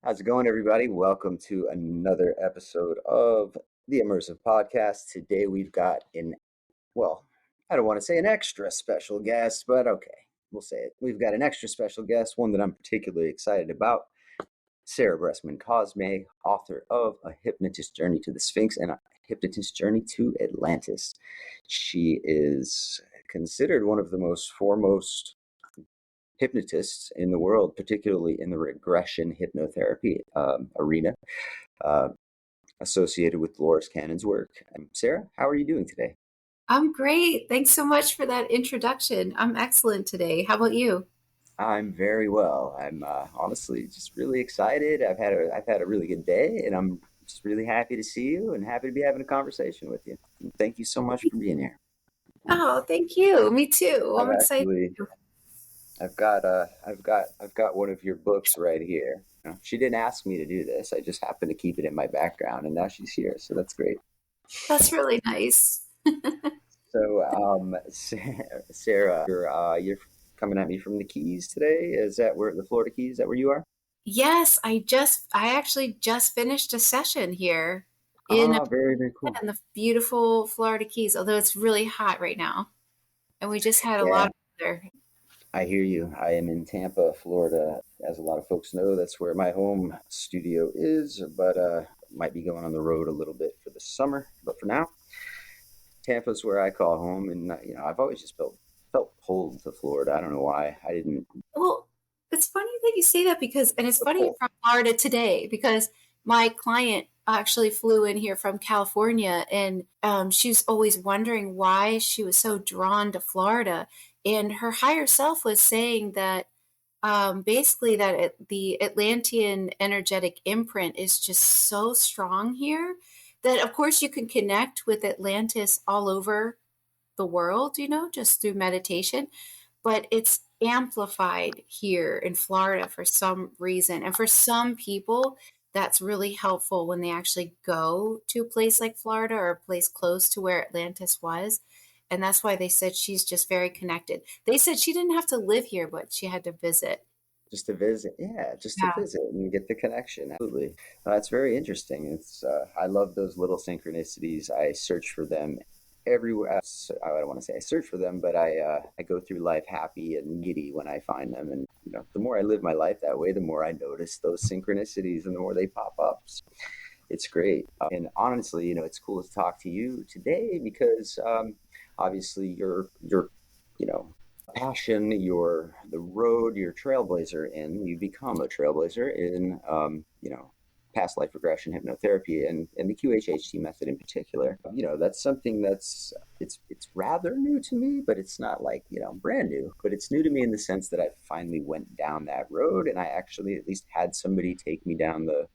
How's it going, everybody? Welcome to another episode of the Immersive Podcast. Today we've got I don't want to say an extra special guest, but okay, we'll say it. We've got an extra special guest, one that I'm particularly excited about. Sarah Breskman Cosme, author of A Hypnotist's Journey to the Sphinx and A Hypnotist's Journey to Atlantis. She is considered one of the most foremost hypnotists in the world, particularly in the regression hypnotherapy arena, uh, associated with Dolores Cannon's work. Sarah, how are you doing today? I'm great. Thanks so much for that introduction. I'm excellent today. How about you? I'm very well. I'm honestly just really excited. I've had a really good day, and I'm just really happy to see you and happy to be having a conversation with you. And thank you so much for being here. Oh, thank you. Me too. I've I'm excited. actually I've got one of your books right here. She didn't ask me to do this. I just happened to keep it in my background, and now she's here, so that's great. That's really nice. So, Sarah, you're coming at me from the Keys today. Is that where the Florida Keys? Is that where you are? Yes, I actually just finished a session here in Oh, very, very cool. in the beautiful Florida Keys, although it's really hot right now. And we just had a Yeah, lot of weather. I hear you. I am in Tampa, Florida. As a lot of folks know, that's where my home studio is, but might be going on the road a little bit for the summer. But for now, Tampa's where I call home, and I've always just felt pulled to Florida. I don't know why. I didn't. Well, it's funny that you say that and it's A funny you're pull. from Florida today because my client actually flew in here from California and she was always wondering why she was so drawn to Florida. And her higher self was saying that basically the Atlantean energetic imprint is just so strong here that, of course, you can connect with Atlantis all over the world, just through meditation, but it's amplified here in Florida for some reason. And for some people, that's really helpful when they actually go to a place like Florida or a place close to where Atlantis was. And that's why they said she's just very connected. They said she didn't have to live here, but she had to visit. Just to visit, yeah, just to Yeah. visit and get the connection. Absolutely, that's very interesting. It's I love those little synchronicities. I search for them everywhere. I don't want to say I search for them, but I go through life happy and giddy when I find them. And the more I live my life that way, the more I notice those synchronicities, and the more they pop up. So it's great. And honestly, it's cool to talk to you today because obviously you're you know passion, you're the road, you're a trailblazer in, you become a trailblazer in, past life regression hypnotherapy and the QHHT method in particular. That's something it's rather new to me, but it's not like, brand new, but it's new to me in the sense that I finally went down that road and I actually at least had somebody take me down the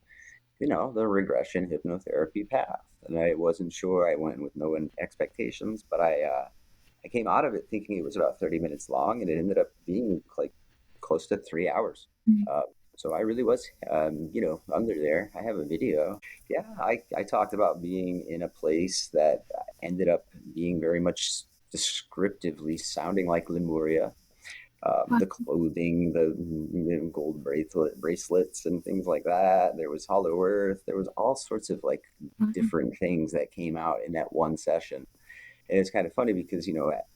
regression hypnotherapy path. And I wasn't sure. I went with no expectations, but I came out of it thinking it was about 30 minutes long, and it ended up being like close to 3 hours. Uh, so I really was, under there. I have a video. Yeah, I talked about being in a place that ended up being very much descriptively sounding like Lemuria. The clothing, the gold bracelets, and things like that. There was Hollow Earth. There was all sorts of like Mhm. different things that came out in that one session. And it's kind of funny because,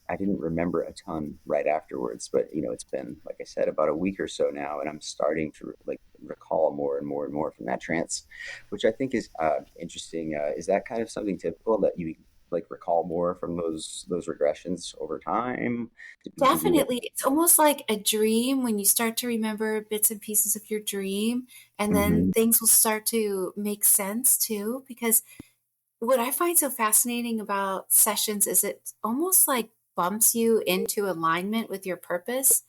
I didn't remember a ton right afterwards, but, it's been, like I said, about a week or so now, and I'm starting to like recall more and more and more from that trance, which I think is interesting. Is that kind of something typical that you like recall more from those regressions over time? Did you do that? Definitely. It's almost like a dream when you start to remember bits and pieces of your dream, and then Hmm. things will start to make sense too. Because what I find so fascinating about sessions is it almost like bumps you into alignment with your purpose.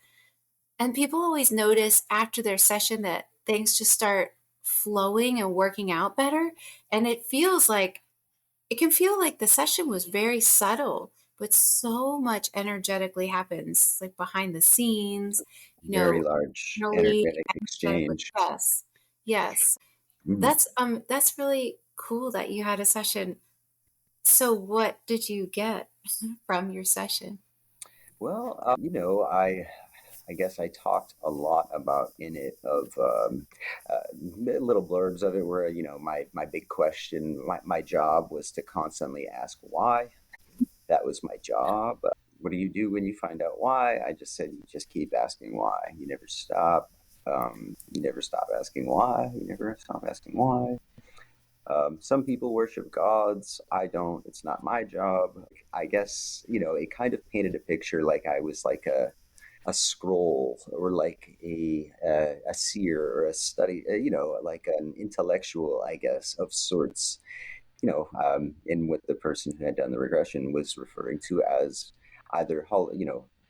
And people always notice after their session that things just start flowing and working out better. And it can feel like the session was very subtle, but so much energetically happens, like behind the scenes, Very large internally, energetic energetically. exchange. Yes. Yes. Mhm. That's really cool that you had a session. So what did you get from your session? Well, I guess I talked a lot about in it of little blurbs of it where, my big question, my job was to constantly ask why. That was my job. What do you do when you find out why? I just said, you just keep asking why. You never stop. You never stop asking why. You never stop asking why. Some people worship gods. I don't. It's not my job. I guess, it kind of painted a picture like I was like a scroll or like a seer or a study, like an intellectual, I guess, of sorts, in what the person who had done the regression was referring to as either,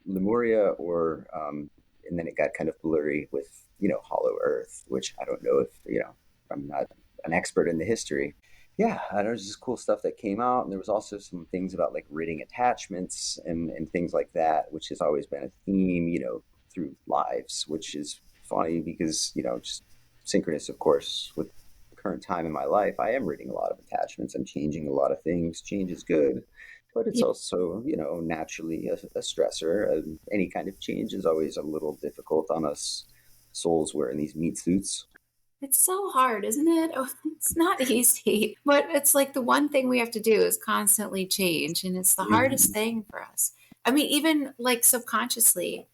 Lemuria or, and then it got kind of blurry with, Hollow Earth, which I don't know if, I'm not an expert in the history. Yeah, there's just cool stuff that came out, and there was also some things about like ridding attachments and things like that, which has always been a theme, through lives, which is funny because just synchronous, of course, with the current time in my life. I am ridding a lot of attachments. I'm changing a lot of things. Change is good, but it's Yeah. also naturally a stressor. Any kind of change is always a little difficult on us souls wearing these meat suits. It's so hard, isn't it? Oh, it's not easy. But it's like the one thing we have to do is constantly change. And it's the hardest Mhm. thing for us. I mean, even like subconsciously,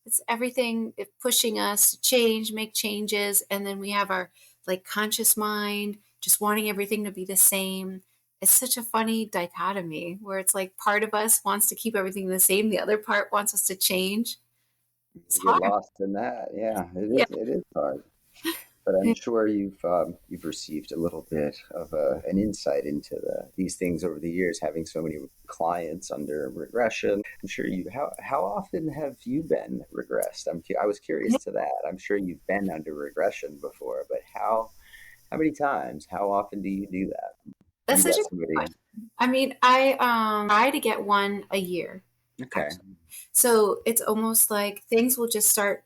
it's everything pushing us to change, make changes. And then we have our like conscious mind just wanting everything to be the same. It's such a funny dichotomy where it's like part of us wants to keep everything the same, the other part wants us to change. It's You get hard. lost in that. Yeah, it Yeah. is. It is hard. But I'm sure you've received a little bit of an insight into these things over the years, having so many clients under regression. I'm sure how often have you been regressed? I was curious to that. I'm sure you've been under regression before, but how many times? How often do you do that? Have That's you such got a good somebody? question. I mean, I try to get one a year, Okay. actually. So it's almost like things will just start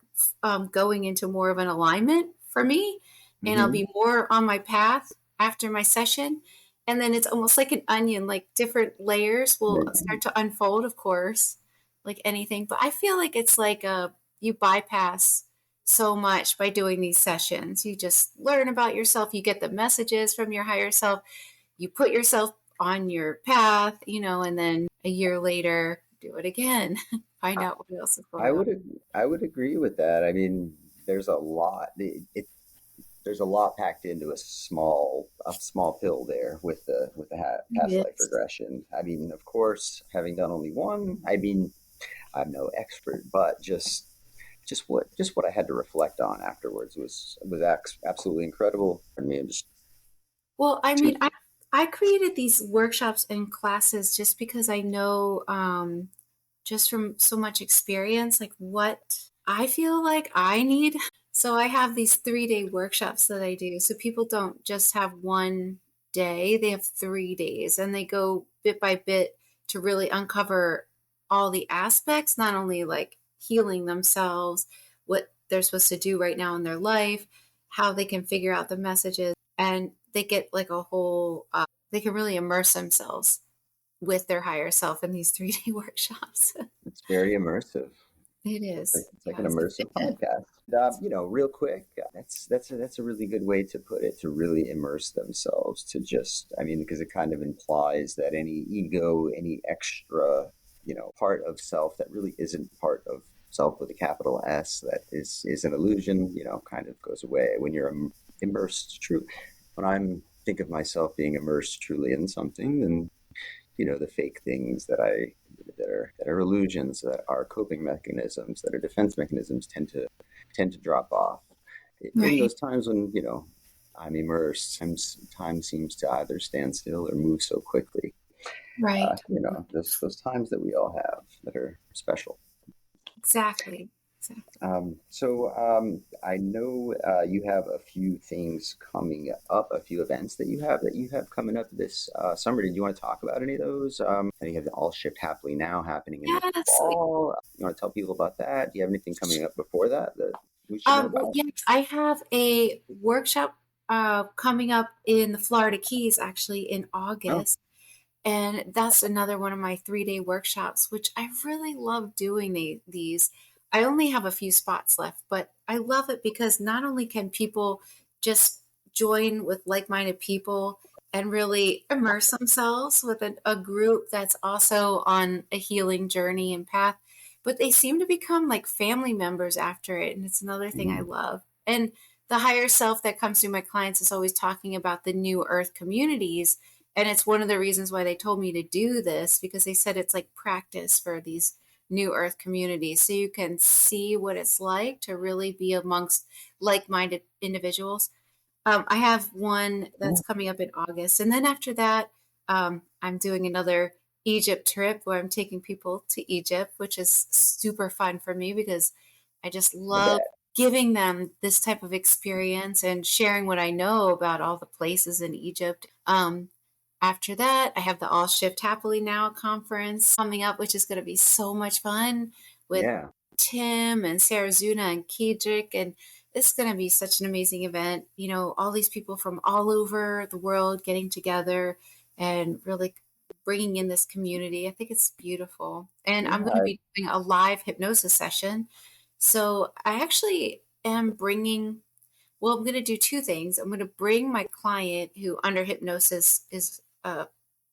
going into more of an alignment for me, and I'll Mm-hmm. be more on my path after my session. And then it's almost like an onion, like different layers will start to unfold, of course, like anything. But I feel like it's like you bypass so much by doing these sessions. You just learn about yourself, you get the messages from your higher self, you put yourself on your path, and then a year later, do it again. Find out what else is I going on. would I would agree with that. I mean, there's a lot. There's a lot packed into a small pill there with the past life Yes. regression. I mean, of course, having done only one, I mean, I'm no expert, but just what I had to reflect on afterwards was absolutely incredible. I mean, just Well, I two. mean, I created these workshops and classes just because I know, just from so much experience, like what I feel like I need. So I have these 3-day workshops that I do. So people don't just have one day, they have 3 days, and they go bit by bit to really uncover all the aspects, not only like healing themselves, what they're supposed to do right now in their life, how they can figure out the messages, and they get like a whole, they can really immerse themselves with their higher self in these 3-day workshops. It's very immersive. It Like is. it's like an Yes. immersive podcast. Real quick, that's a really good way to put it. To really immerse themselves, to just, I mean, because it kind of implies that any ego, any extra, part of self that really isn't part of self with a capital S, that is an illusion. Kind of goes away when you're immersed. True. When I'm think of myself being immersed truly in something, then the fake things that are illusions, that are coping mechanisms, that are defense mechanisms, tend to drop off in Right. those times when I'm immersed. Time seems to either stand still or move so quickly. Right. Those times that we all have that are special. Exactly. Exactly. So I know you have a few things coming up, a few events that you have coming up this summer. Did you want to talk about any of those? And you have the All Shipped Happily Now happening in the Yes. fall. You want to tell people about that? Do you have anything coming up before that we should know Well, about? yes, I have a workshop coming up in the Florida Keys actually in Oh, August. And that's another one of my 3-day workshops, which I really love doing these. I only have a few spots left, but I love it because not only can people just join with like-minded people and really immerse themselves with a group that's also on a healing journey and path, but they seem to become like family members after it. And it's another thing I Mhm. love. And the higher self that comes through my clients is always talking about the new earth communities. And it's one of the reasons why they told me to do this, because they said it's like practice for these new earth communities. So you can see what it's like to really be amongst like minded individuals. I have one that's Cool. coming up in August. And then after that, I'm doing another Egypt trip where I'm taking people to Egypt, which is super fun for me because I just I love bet. giving them this type of experience and sharing what I know about all the places in Egypt. After that, I have the All Shift Happily Now conference coming up, which is going to be so much fun with Yeah. Tim and Sarah Zuna and Kedrick. And it's going to be such an amazing event. You know, all these people from all over the world getting together and really bringing in this community. I think it's beautiful. And I'm going to Yeah. be doing a live hypnosis session. So I actually am bringing, well, I'm going to do two things. I'm going to bring my client who under hypnosis is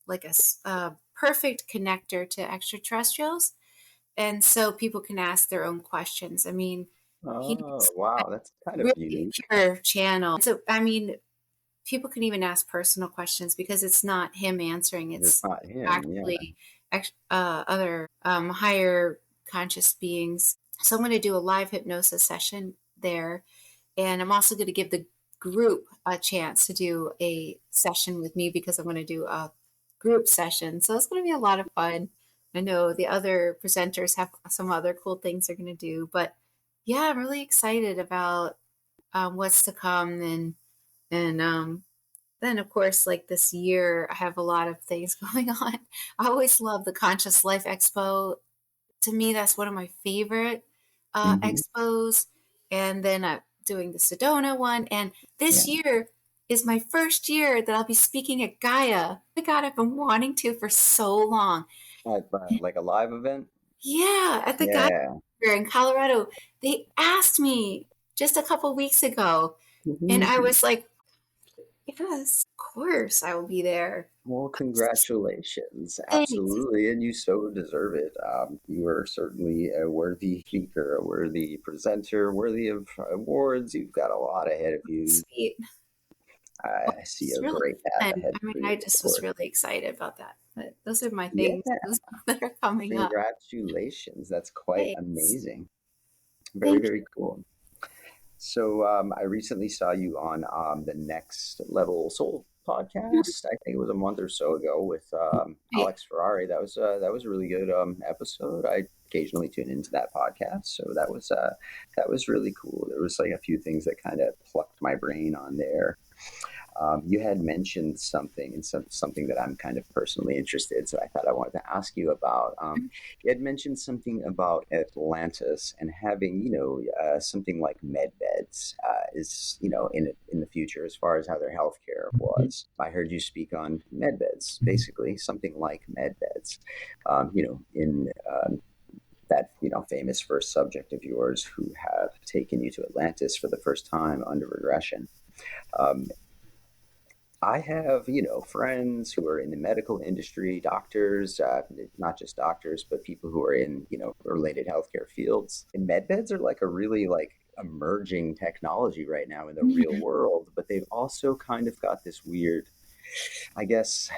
like a perfect connector to extraterrestrials. And so people can ask their own questions. I mean, Oh, he's a wow. That's kind of really unique. pure channel. So, I mean, people can even ask personal questions because it's not him answering, It's it's not him. Yeah. actually other higher conscious beings. So, I'm going to do a live hypnosis session there. And I'm also going to give the group a chance to do a session with me because I'm going to do a group session. So it's going to be a lot of fun. I know the other presenters have some other cool things they're going to do, but yeah, I'm really excited about what's to come. And then of course, like this year, I have a lot of things going on. I always love the Conscious Life Expo. To me, that's one of my favorite Hmm. expos. And then I'm doing the Sedona one. And this Yeah. year is my first year that I'll be speaking at Gaia. Oh my God, I've been wanting to for so long. Like a live event. Yeah, at the Gaia Yeah. Fair in Colorado. They asked me just a couple weeks ago. And Hmm. I was like, yes, of course I will be there. Well, congratulations. Thanks. Absolutely. And you so deserve it. You are certainly a worthy speaker, a worthy presenter, worthy of awards. You've got a lot ahead of you. Sweet. Well, I see it's a really great path fun. ahead I mean, for you, I of just was course. really excited about that. But those are my Yeah. things that are coming up. Congratulations. That's quite Thanks. amazing. Very, Thank very cool. So I recently saw you on the Next Level Soul you. podcast. I think it was a month or so ago with Right. Alex Ferrari. That was a really good episode. I occasionally tune into that podcast, so that was really cool. There was like a few things that kind of plucked my brain on there. You had mentioned something and something that I'm kind of personally interested, so I thought I wanted to ask you about. You had mentioned something about Atlantis and having, something like med beds is, in the future as far as how their healthcare was. I heard you speak on med beds, basically something like med beds, in that famous first subject of yours who have taken you to Atlantis for the first time under regression. Um, I have, friends who are in the medical industry, doctors, not just doctors, but people who are in, related healthcare fields. And med beds are like a really like emerging technology right now in the real Mhm. world, but they've also kind of got this weird, I guess,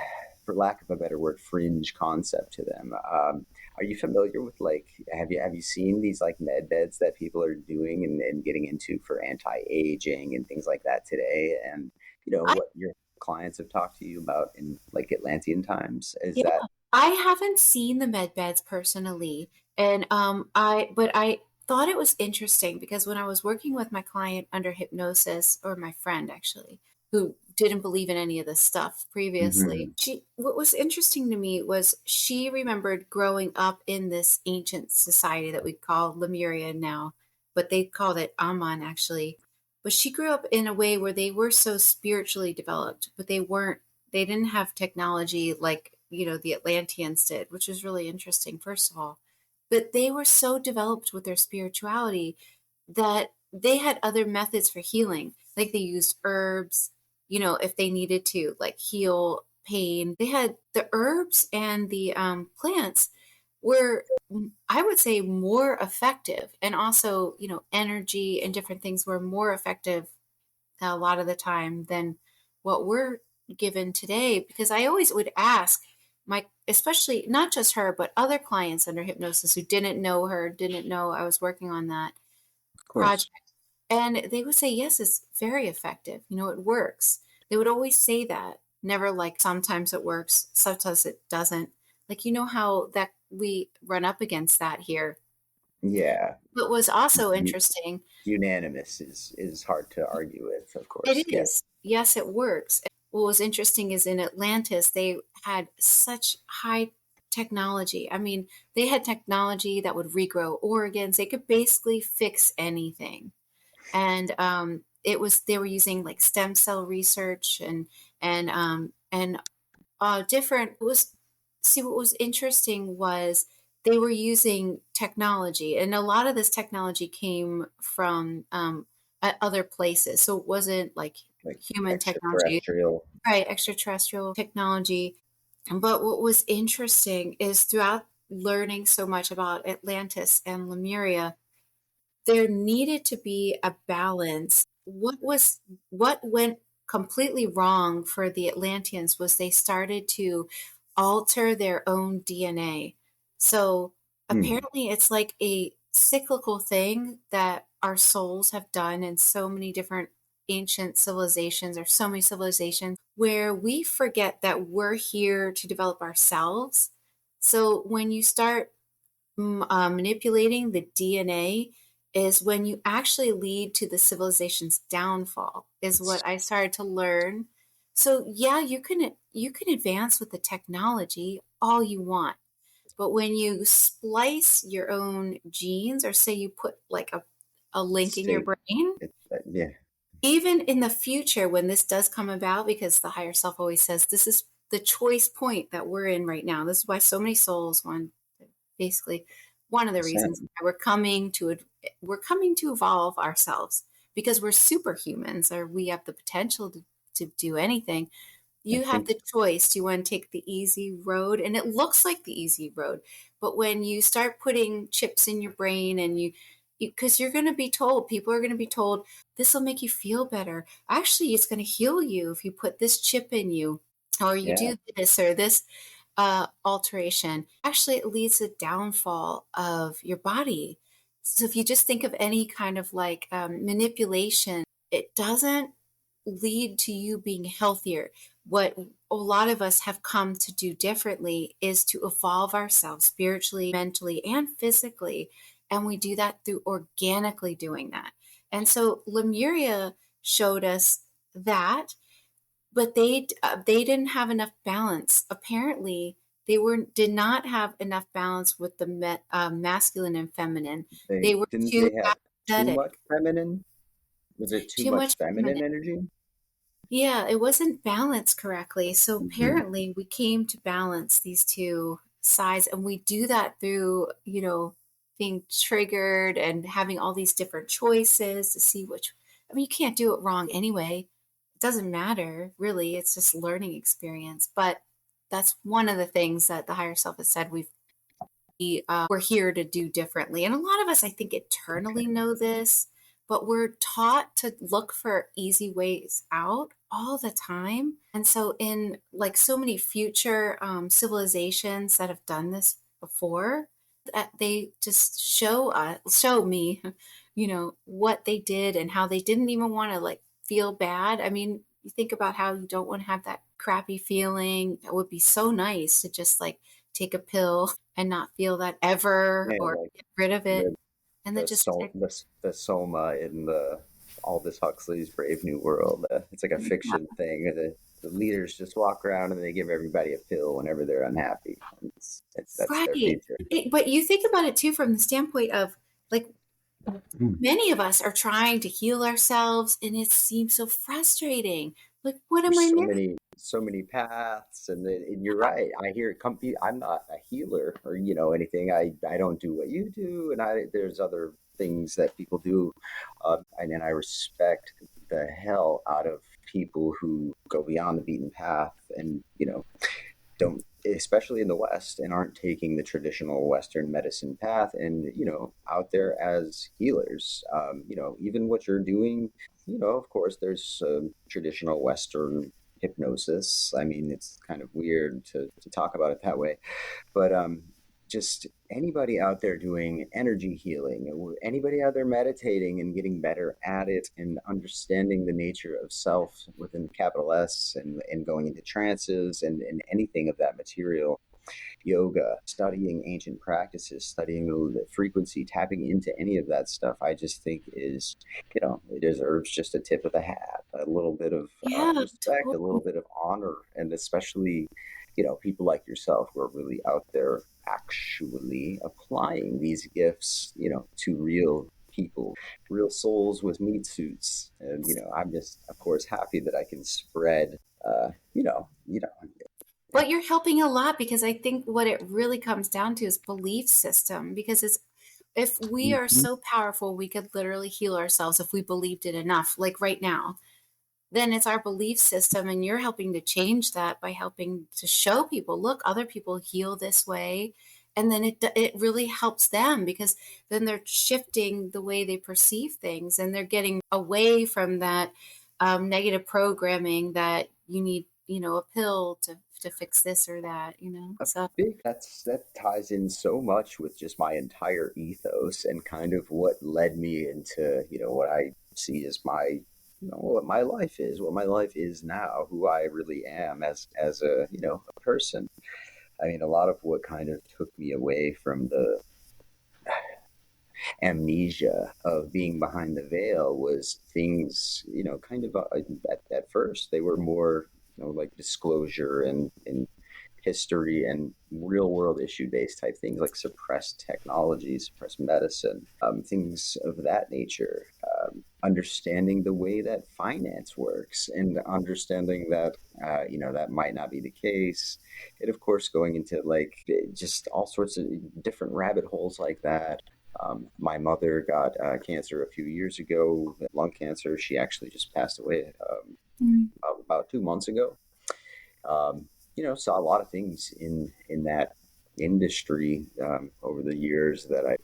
for lack of a better word, fringe concept to them. Are you familiar with like have you seen these like med beds that people are doing and getting into for anti-aging and things like that today? And I, what your clients have talked to you about in like Atlantean times is yeah, that I haven't seen the med beds personally, and but I thought it was interesting because when I was working with my client under hypnosis, or my friend actually, who didn't believe in any of this stuff previously, Mhm. what was interesting to me was she remembered growing up in this ancient society that we call Lemuria now, but they called it Aman actually. But she grew up in a way where they were so spiritually developed, but they didn't have technology like, the Atlanteans did, which was really interesting, first of all. but they were so developed with their spirituality that they had other methods for healing. Like they used herbs, if they needed to like heal pain. They had the herbs and the plants were, I would say, more effective. And also, energy and different things were more effective a lot of the time than what we're given today. Because I always would ask especially not just her, but other clients under hypnosis who didn't know her, didn't know I was working on that Of course. project. And they would say, yes, it's very effective. It works. They would always say that, never like sometimes it works, sometimes it doesn't. Like, how that we run up against that here. Yeah. What was also interesting, Unanimous is hard to argue with, of it course. Yes. is, yes, it works. What was interesting is in Atlantis, they had such high technology. I mean, they had technology that would regrow organs. They could basically fix anything. And they were using like stem cell research and different. It was See, what was interesting was they were using technology, and a lot of this technology came from other places, so it wasn't like Like human technology, extraterrestrial. right? Extraterrestrial technology. But what was interesting is throughout learning so much about Atlantis and Lemuria, there needed to be a balance. What went completely wrong for the Atlanteans was they started to alter their own DNA. So Hmm. apparently it's like a cyclical thing that our souls have done in so many different ancient civilizations, or so many civilizations, where we forget that we're here to develop ourselves. So when you start manipulating the DNA, is when you actually lead to the civilization's downfall, is It's what I started to learn. So yeah, you can advance with the technology all you want, but when you splice your own genes, or say you put like a link in your state. brain, Yeah. even in the future when this does come about, because the higher self always says this is the choice point that we're in right now. This is why so many souls want, basically one of the reasons Percent. why we're coming to evolve ourselves, because we're superhumans, or we have the potential to do anything. I You have think the choice. Do you want to take the easy road? And it looks like the easy road. But when you start putting chips in your brain, and because you're going to be told, people are going to be told, this will make you feel better. Actually, it's going to heal you if you put this chip in you, or you yeah. do this or this alteration. Actually, it leads to downfall of your body. So if you just think of any kind of like manipulation, it doesn't lead to you being healthier. What a lot of us have come to do differently is to evolve ourselves spiritually, mentally, and physically. And we do that through organically doing that. And so Lemuria showed us that, but they didn't have enough balance. Apparently, they did not have enough balance with the masculine and feminine. They were Didn't too they have too apathetic, much feminine? Was it too too much much feminine feminine. energy? Yeah, it wasn't balanced correctly. So Hmm. apparently, we came to balance these two sides, and we do that through, being triggered and having all these different choices to see which. I mean, you can't do it wrong anyway. It doesn't matter, really. It's just learning experience. But that's one of the things that the higher self has said we're here to do differently. And a lot of us, I think, eternally know this, but we're taught to look for easy ways out all the time. And so, in like so many future civilizations that have done this before, that they just show me, what they did and how they didn't even want to like feel bad. I mean, you think about how you don't want to have that crappy feeling. It would be so nice to just like take a pill and not feel that ever, Yeah, or like get rid of it. the And then the just soul the soma in the Aldous Huxley's Brave New World. It's like a yeah, fiction thing. The leaders just walk around and they give everybody a pill whenever they're unhappy. That's their right. future. But you think about it too from the standpoint of like Mm. Many of us are trying to heal ourselves, and it seems so frustrating. Like, what am I There's missing? so many paths, and you're right. I hear it come. I'm not a healer or anything. I don't do what you do, and there's other things that people do, and then I respect the hell out of people who go beyond the beaten path and don't, especially in the West, and aren't taking the traditional Western medicine path and out there as healers. Even what you're doing, of course there's traditional Western hypnosis. I mean, it's kind of weird to talk about it that way, but just anybody out there doing energy healing, or anybody out there meditating and getting better at it and understanding the nature of self within capital S, and going into trances and anything of that material, yoga, studying ancient practices, studying the frequency, tapping into any of that stuff, I just think is, it deserves just a tip of the hat, a little bit of Yeah, respect, a little totally. bit of honor, and especially, people like yourself who are really out there actually applying these gifts, to real people, real souls with meat suits. And, I'm just, of course, happy that I can spread, But you're helping a lot because I think what it really comes down to is belief system. Because it's if we are Mhm. so powerful, we could literally heal ourselves if we believed it enough. Like right now, then it's our belief system, and you're helping to change that by helping to show people, look, other people heal this way, and then it really helps them because then they're shifting the way they perceive things, and they're getting away from that negative programming that you need, a pill to fix this or that, A so that ties in so much with just my entire ethos and kind of what led me into, what I see as my, what my life is now, who I really am as a, a person. I mean, a lot of what kind of took me away from the amnesia of being behind the veil was things, kind of at first they were more, like disclosure and history and real world issue based type things like suppressed technology, suppressed medicine, things of that nature. Understanding the way that finance works and understanding that, that might not be the case. And of course, going into like just all sorts of different rabbit holes like that. My mother got cancer a few years ago, lung cancer. She actually just passed away mm, about 2 months ago. Saw a lot of things in that industry over the years that I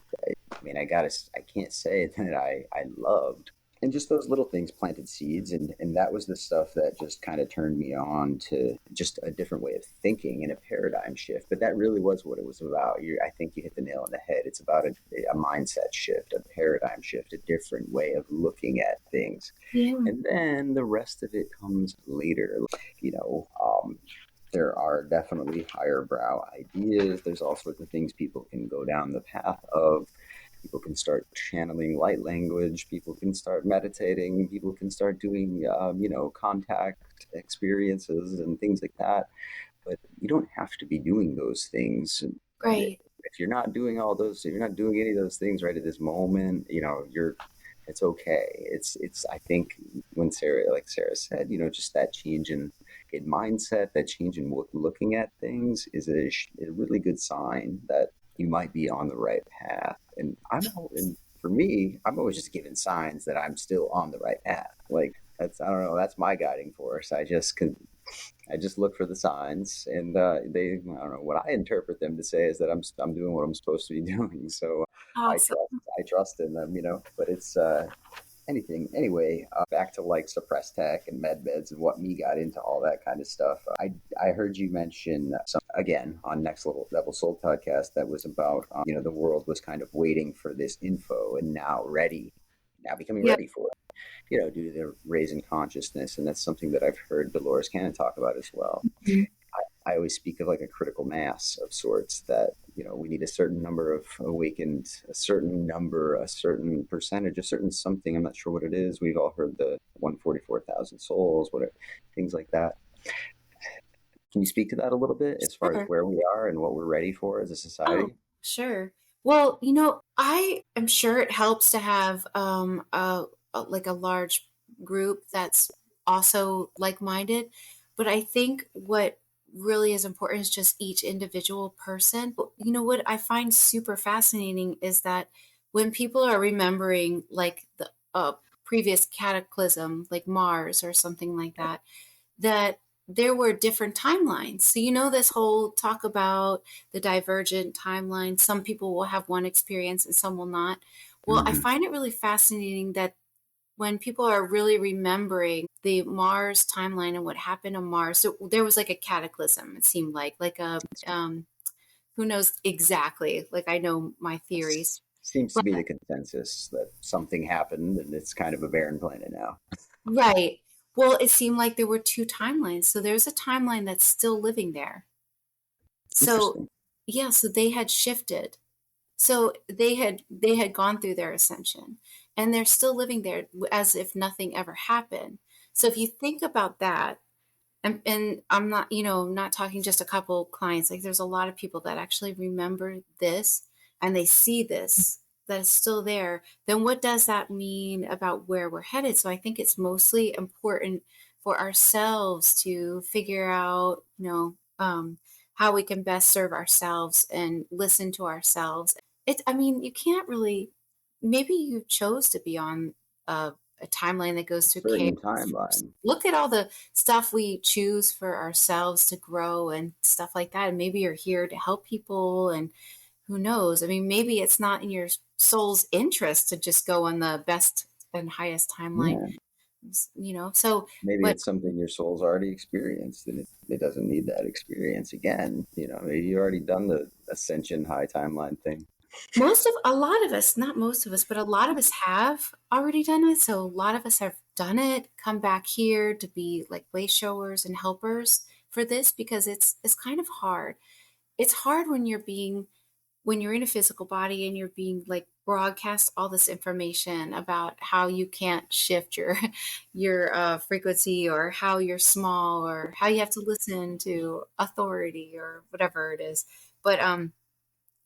mean, I can't say that I loved. And just those little things planted seeds, and that was the stuff that just kind of turned me on to just a different way of thinking and a paradigm shift. But that really was what it was about. I think you hit the nail on the head. It's about a mindset shift, a paradigm shift, a different way of looking at things, yeah, and then the rest of it comes later. You know, um, there are definitely higher brow ideas. There's all sorts of things people can go down the path of. People can start channeling light language. People can start meditating. People can start doing, contact experiences and things like that. But you don't have to be doing those things. And right, if you're not doing all those, if you're not doing any of those things right at this moment, it's okay. It's I think when like Sarah said, just that change in mindset, that change in looking at things is a really good sign that you might be on the right path. And for me, I'm always just given signs that I'm still on the right path. Like that's, I don't know, that's my guiding force. I just look for the signs, and I don't know what I interpret them to say is that I'm doing what I'm supposed to be doing. So awesome. I trust in them, But it's anything anyway. Back to like suppressed tech and meds and what me got into all that kind of stuff. I heard you mention some again on Next Level Soul podcast that was about the world was kind of waiting for this info and now becoming Yeah. ready for it, due to the raising consciousness. And that's something that I've heard Dolores Cannon talk about as well. Mhm. I always speak of like a critical mass of sorts that, we need a certain number of awakened, a certain number, a certain percentage, a certain something. I'm not sure what it is. We've all heard the 144,000 souls, things like that. Can you speak to that a little bit as far as Sure. where we are and what we're ready for as a Oh, society? sure. Well, I am sure it helps to have like a large group that's also like-minded, but I think what really is important is just each individual person. But you know what I find super fascinating is that when people are remembering like the previous cataclysm, like Mars or something like that, that there were different timelines. So, this whole talk about the divergent timeline, some people will have one experience and some will not. Well, I Hmm. find it really fascinating that when people are really remembering the Mars timeline and what happened on Mars, so there was like a cataclysm, it seemed like a, who knows exactly, like I know my theories, Seems to but be the consensus that something happened and it's kind of a barren planet now. right. Well, it seemed like there were two timelines. So there's a timeline that's still living there. So Interesting. yeah, so they had shifted. So they had gone through their ascension and they're still living there as if nothing ever happened. So if you think about that, and I'm not, not talking just a couple clients, like there's a lot of people that actually remember this and they see this that is still there, then what does that mean about where we're headed? So I think it's mostly important for ourselves to figure out, how we can best serve ourselves and listen to ourselves. I mean, you can't really, maybe you chose to be on a timeline that goes through chaos. Certain timeline. Look at all the stuff we choose for ourselves to grow and stuff like that. And maybe you're here to help people, and who knows? I mean, maybe it's not in your soul's interest to just go on the best and highest timeline, Yeah. So, Maybe but it's something your soul's already experienced and it doesn't need that experience again. Maybe you already done the ascension high timeline thing. a lot of us, not most of us, but a lot of us have already done it. So a lot of us have done it, come back here to be like way showers and helpers for this because it's kind of hard. It's hard when you're in a physical body and you're being like broadcast all this information about how you can't shift your your frequency, or how you're small, or how you have to listen to authority or whatever it is.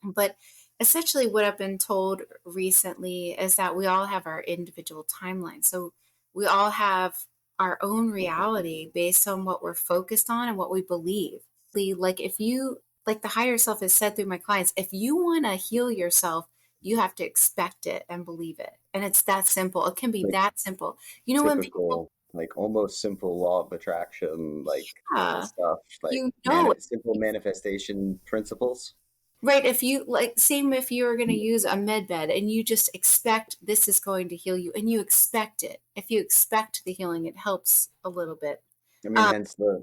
But essentially what I've been told recently is that we all have our individual timelines. So we all have our own reality based on what we're focused on and what we believe. Like if you, like the higher self has said through my clients, if you want to heal yourself, you have to expect it and believe it. And it's that simple. It can be Like that simple. When people, typical, like almost simple law of attraction, like yeah, stuff, like you know simple manifestation principles. right, if you like, same if you were going to use a med bed and you just expect this is going to heal you and you expect it. If you expect the healing, it helps a little bit. I mean, Um,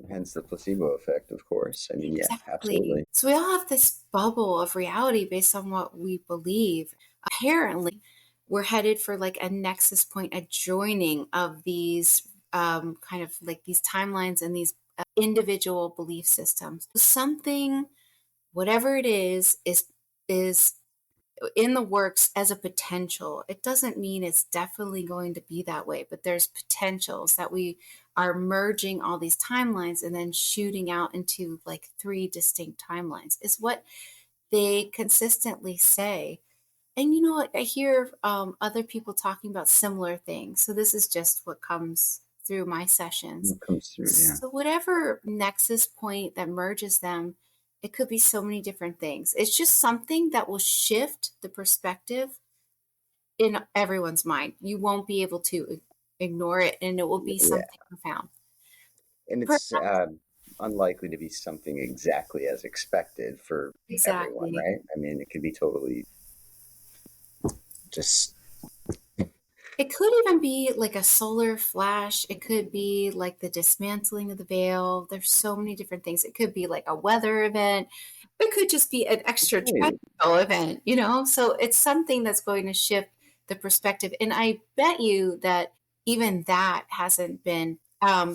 hence the placebo effect, of course. I mean, yeah, exactly. absolutely. So we all have this bubble of reality based on what we believe. Apparently, we're headed for like a nexus point, a joining of these kind of like these timelines and these individual belief systems. Something, whatever it is in the works as a potential. It doesn't mean it's definitely going to be that way, but there's potentials that we are merging all these timelines and then shooting out into like three distinct timelines, is what they consistently say. And I hear other people talking about similar things. So this is just what comes through my sessions. It comes through, yeah. So whatever nexus point that merges them, it could be so many different things. It's just something that will shift the perspective in everyone's mind. You won't be able to ignore it, and it will be Yeah, something profound. and it's unlikely to be something exactly as expected for everyone, Exactly. right? I mean, it could be totally just It could even be like a solar flash. It could be like the dismantling of the veil. There's so many different things. It could be like a weather event. It could just be an right. extraterrestrial event. So it's something that's going to shift the perspective. And I bet you that even that hasn't been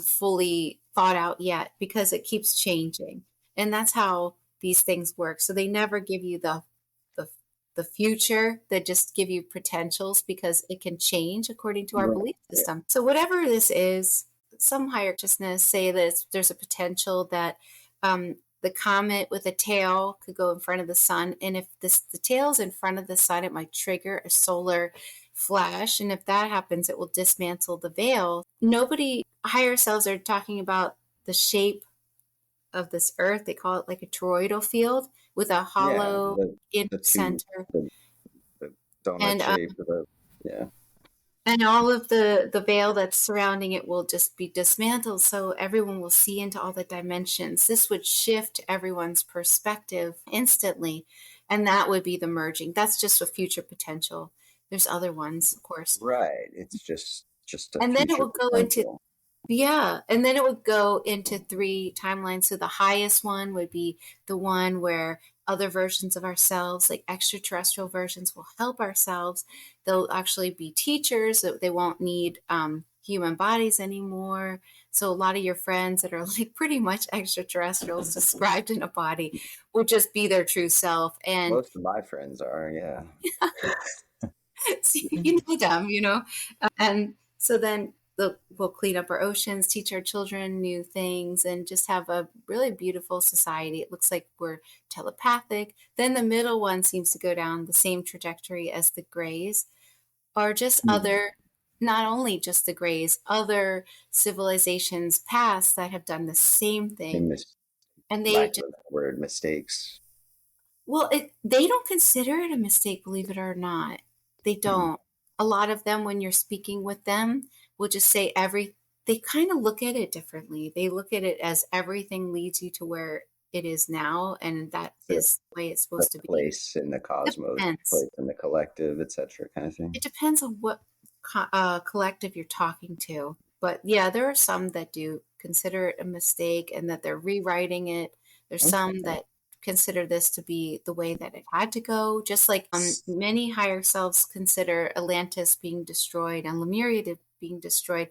fully thought out yet because it keeps changing. And that's how these things work. So they never give you the the future, that just give you potentials because it can change according to our Right. belief Yeah. system. So whatever this is, some higher consciousness say that there's a potential that the comet with a tail could go in front of the sun. And if the tail's in front of the sun, it might trigger a solar flash. And if that happens, it will dismantle the veil. Nobody, higher selves are talking about the shape of this earth. They call it like a toroidal field with a Yeah, hollow in the two center. the donut And shape of the yeah. and all of the veil that's surrounding it will just be dismantled, so everyone will see into all the dimensions. This would shift everyone's perspective instantly, and that would be the merging. That's just a future potential. There's other ones, of course. Right. It's just a And then it future will go into, potential. yeah, and then it would go into three timelines. So the highest one would be the one where other versions of ourselves, like extraterrestrial versions, will help ourselves. They'll actually be teachers. So they won't need human bodies anymore. So a lot of your friends that are like pretty much extraterrestrials described in a body would just be their true self. And Most of my friends are, yeah. you know them, you know. And so then we'll clean up our oceans, teach our children new things, and just have a really beautiful society. It looks like we're telepathic. Then the middle one seems to go down the same trajectory as the grays, or just Hmm. other, not only just the grays, other civilizations past that have done the same They thing. miss And they lack just, of a better word, mistakes. well, they don't consider it a mistake, believe it or not. They Hmm. don't. A lot of them, when you're speaking with them, will just say they kind of look at it differently. They look at it as everything leads you to where it is now, and that The is the way it's the supposed to be. place in the cosmos, Depends. place in the collective, etc. kind of thing. It depends on what collective you're talking to. But yeah, there are some that do consider it a mistake and that they're rewriting it. There's some Okay. that consider this to be the way that it had to go. Just like many higher selves consider Atlantis being destroyed and Lemuria being destroyed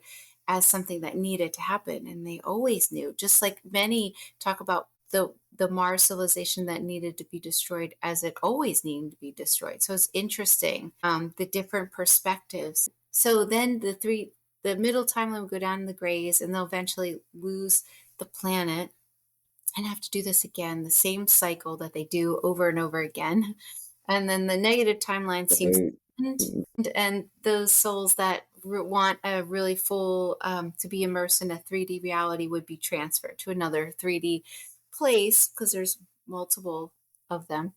as something that needed to happen, and they always knew. Just like many talk about the Mars civilization that needed to be destroyed as it always needed to be destroyed. So it's interesting, the different perspectives. So then the middle timeline will go down in the grays, and they'll eventually lose the planet and have to do this again, the same cycle that they do over and over again. And then the negative timeline seems Right. to end, and those souls that want a really full, to be immersed in a 3D reality would be transferred to another 3D place because there's multiple of them.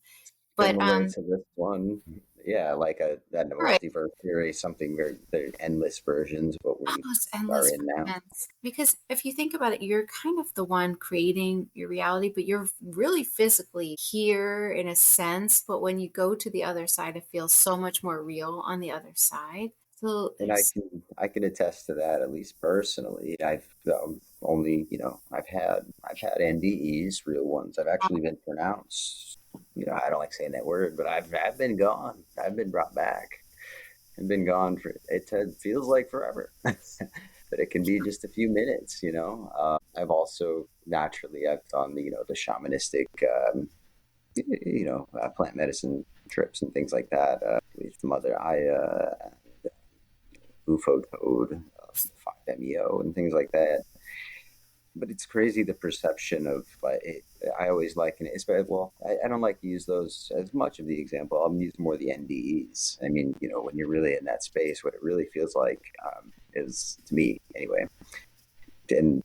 But Similar to this one. Yeah, like that right. multiverse theory, something very endless versions of what we Almost are endless in now. fragments. Because if you think about it, you're kind of the one creating your reality, but you're really physically here in a sense. But when you go to the other side, it feels so much more real on the other side. So And it's I can attest to that at least personally. I've only I've had NDEs, real ones. I've actually been pronounced. I don't like saying that word, but I've been gone. I've been brought back and been gone for it feels like forever, but it can be just a few minutes. I've also naturally I've done the shamanistic plant medicine trips and things like that with Mother Aya, UFO Toad, 5MEO, and things like that. But it's crazy the perception of I always liken it. Well, I don't like to use those as much of the example. I'll use more the NDEs. I mean, when you're really in that space, what it really feels like is to me anyway. And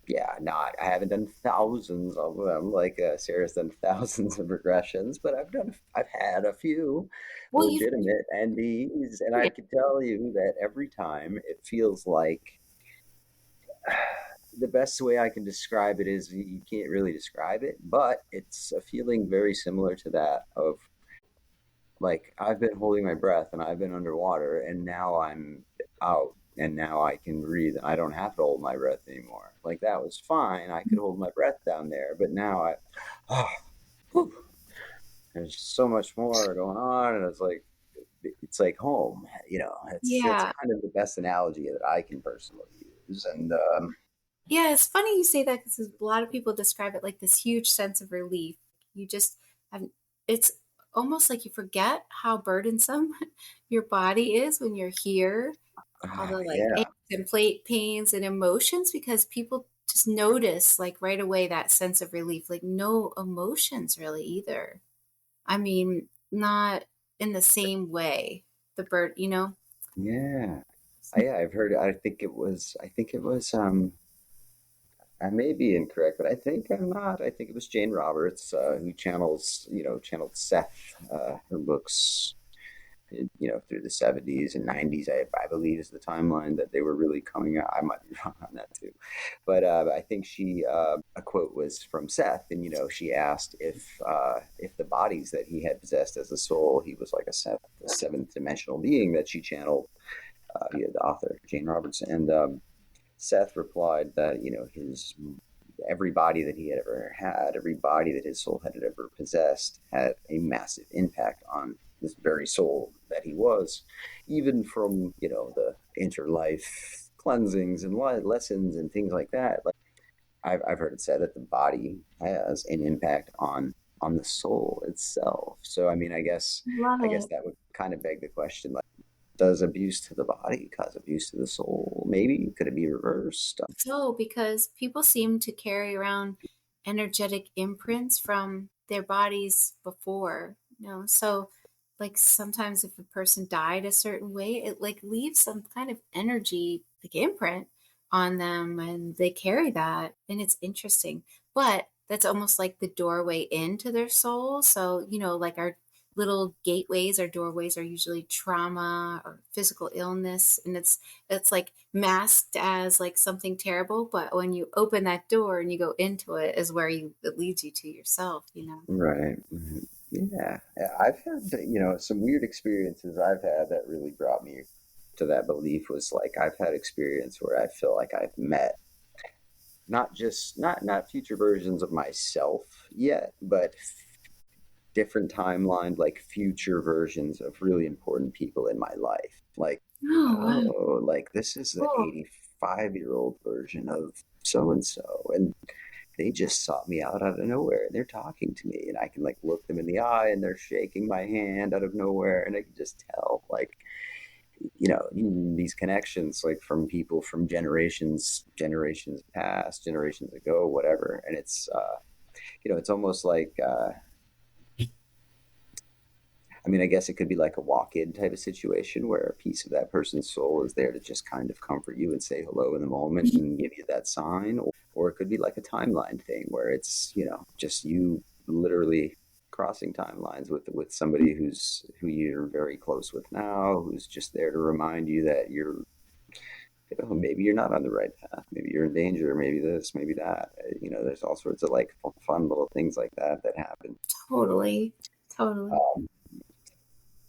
yeah, not I haven't done thousands of them like Sarah's done thousands of regressions, but I've had a few well, you've legitimate NDEs, and I experienced. can tell you that every time it feels like the best way I can describe it is you can't really describe it, but it's a feeling very similar to that of like I've been holding my breath and I've been underwater and now I'm out and now I can breathe and I don't have to hold my breath anymore. Like that was fine. I could hold my breath down there, but now oh, whew, there's so much more going on, and it's like home. It's Yeah. kind of the best analogy that I can personally use, and Yeah, it's funny you say that because a lot of people describe it like this huge sense of relief. You just have, it's almost like you forget how burdensome your body is when you're here, all the like yeah, aches and plate pains and emotions, because people just notice like right away that sense of relief, like no emotions really either. I mean, not in the same way. The bird, you know? Yeah. I've heard, I may be incorrect, but I think I'm not. I think it was Jane Roberts, who channeled Seth, her books, through the 70s and 90s, I believe is the timeline that they were really coming out. I might be wrong on that too. But I think a quote was from Seth, and, she asked if the bodies that he had possessed as a soul, he was like a seventh dimensional being that she channeled via the author, Jane Roberts. And Seth replied that, his every body that he had ever had, every body that his soul had ever possessed, had a massive impact on this very soul that he was, even from, the interlife cleansings and lessons and things like that. Like I've heard it said that the body has an impact on the soul itself. So I mean, Love I guess it. that would kind of beg the question, like, does abuse to the body cause abuse to the soul? Maybe could it be reversed? So, because people seem to carry around energetic imprints from their bodies before, so like sometimes if a person died a certain way, it like leaves some kind of energy, like imprint on them, and they carry that, and it's interesting. But that's almost like the doorway into their soul. So, like our little gateways or doorways are usually trauma or physical illness, and it's like masked as like something terrible, but when you open that door and you go into it is where it leads you to yourself. Right. Yeah. I've had, some weird experiences I've had that really brought me to that belief. Was like I've had experience where I feel like I've met not future versions of myself yet, but different timeline, like future versions of really important people in my life. Like, Oh, wow. oh, like this is the Cool. 85-year-old version of so and so, and they just sought me out of nowhere. They're talking to me, and I can like look them in the eye, and they're shaking my hand out of nowhere, and I can just tell, like, these connections, like from people from generations past, generations ago, whatever. And it's almost like, I mean, I guess it could be like a walk-in type of situation where a piece of that person's soul is there to just kind of comfort you and say hello in the moment and give you that sign. Or it could be like a timeline thing where it's, just you literally crossing timelines with somebody who you're very close with now, who's just there to remind you that maybe you're not on the right path, maybe you're in danger, maybe this, maybe that. There's all sorts of like fun little things like that happen. Totally. Totally. Um,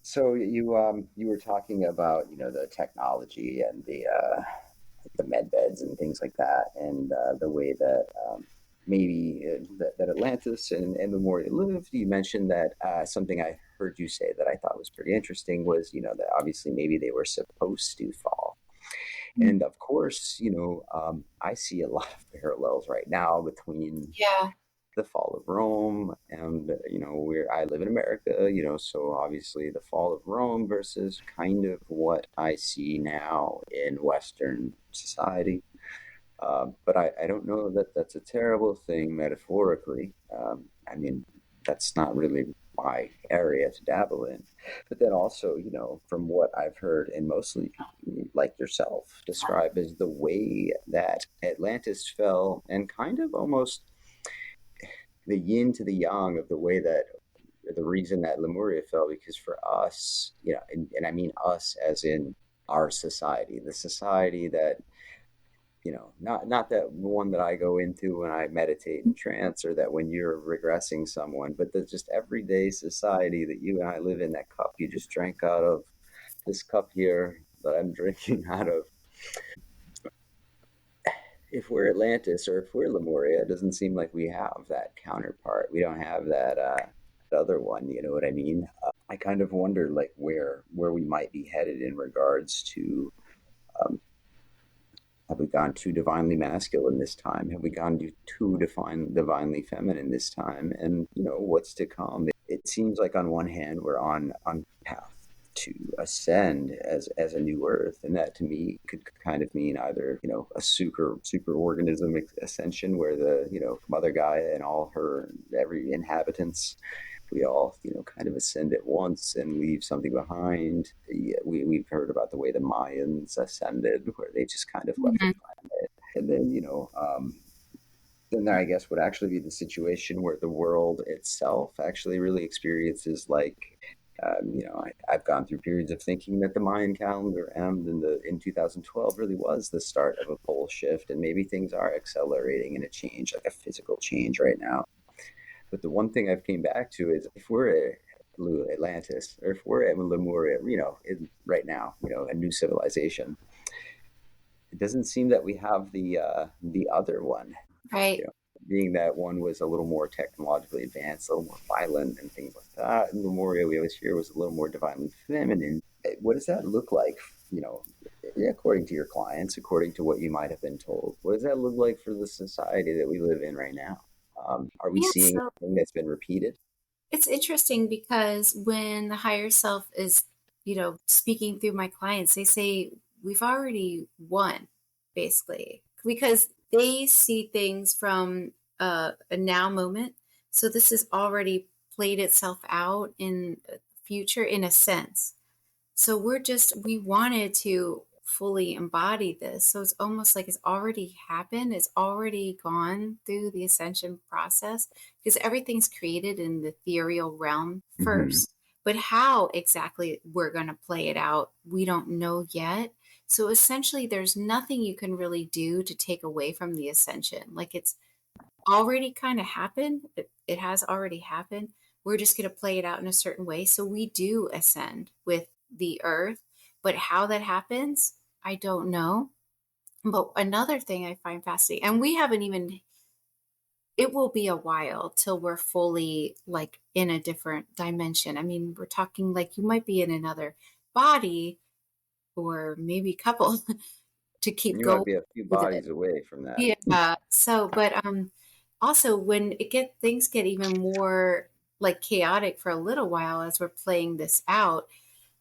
So you were talking about, the technology and the med beds and things like that, and the way that, maybe that Atlantis and Lemuria lived. You mentioned that, something I heard you say that I thought was pretty interesting was, that obviously maybe they were supposed to fall. And of course, I see a lot of parallels right now between Yeah. the fall of Rome, and where I live in America, so obviously the fall of Rome versus kind of what I see now in Western society. But I don't know that that's a terrible thing metaphorically. I mean, that's not really my area to dabble in. But then also, from what I've heard, and mostly like yourself describe, is the way that Atlantis fell, and kind of almost the yin to the yang of the way that the reason that Lemuria fell, because for us, and I mean us as in our society, the society that, not that one that I go into when I meditate in trance, or that when you're regressing someone, but the just everyday society that you and I live in, that cup you just drank out of, this cup here that I'm drinking out of. If we're Atlantis or if we're Lemuria, it doesn't seem like we have that counterpart. We don't have that other one. You know what I mean? I kind of wonder, like, where we might be headed in regards to, um, have we gone too divinely masculine this time? Have we gone too divinely feminine this time? And what's to come? It seems like on one hand we're on path to ascend as a new Earth, and that to me could kind of mean either a super organism ascension where the Mother Gaia and all her every inhabitants, we all kind of ascend at once and leave something behind. Yeah, we've heard about the way the Mayans ascended, where they just kind of left the Mhm. planet, and then then there, I guess, would actually be the situation where the world itself actually really experiences like, I've gone through periods of thinking that the Mayan calendar end in 2012 really was the start of a pole shift, and maybe things are accelerating in a change, like a physical change right now. But the one thing I've came back to is if we're at Atlantis, or if we're at Lemuria, right now, a new civilization, it doesn't seem that we have the other one, you Right. know, being that one was a little more technologically advanced, a little more violent, and things like that. And Lemuria, we always hear, was a little more divinely feminine. What does that look like? You know, according to your clients, according to what you might have been told, what does that look like for the society that we live in right now? Are we Yeah. seeing So anything that's been repeated? it's interesting because when the higher self is, speaking through my clients, they say we've already won, basically, because they see things from a now moment. So this has already played itself out in the future in a sense. So we wanted to fully embody this. So it's almost like it's already happened, it's already gone through the ascension process because everything's created in the ethereal realm Mm-hmm. first. But how exactly we're going to play it out, we don't know yet. So essentially, there's nothing you can really do to take away from the ascension. Like it's already kind of happened. It has already happened. We're just going to play it out in a certain way. So we do ascend with the earth, but how that happens, I don't know. But another thing I find fascinating, and we haven't even, it will be a while till we're fully like in a different dimension. I mean, we're talking like you might be in another body or maybe couple to keep You might going be a few with it. bodies away from that. Yeah. So, but also when things get even more like chaotic for a little while as we're playing this out,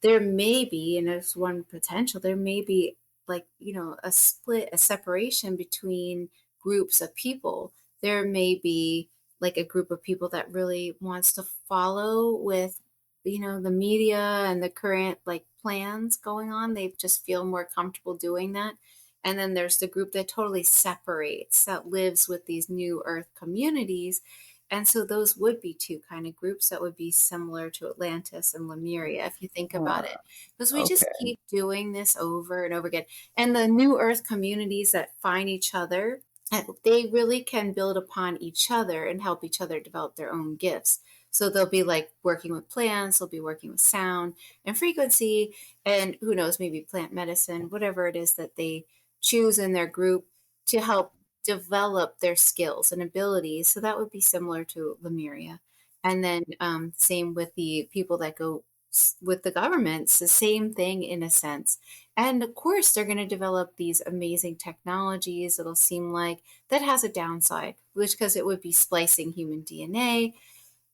there may be, and there's one potential, there may be like, a split, a separation between groups of people. There may be like a group of people that really wants to follow with, the media and the current like plans going on. They just feel more comfortable doing that. And then there's the group that totally separates, that lives with these new earth communities. And so those would be two kind of groups that would be similar to Atlantis and Lemuria, if you think about Ah, it. Because we just okay. keep doing this over and over again. And the new earth communities that find each other, they really can build upon each other and help each other develop their own gifts. So they'll be like working with plants, they'll be working with sound and frequency, and who knows, maybe plant medicine, whatever it is that they choose in their group to help develop their skills and abilities. So that would be similar to Lemuria. And then same with the people that go with the governments, the same thing in a sense. And of course, they're going to develop these amazing technologies. It'll seem like that has a downside, which because it would be splicing human DNA.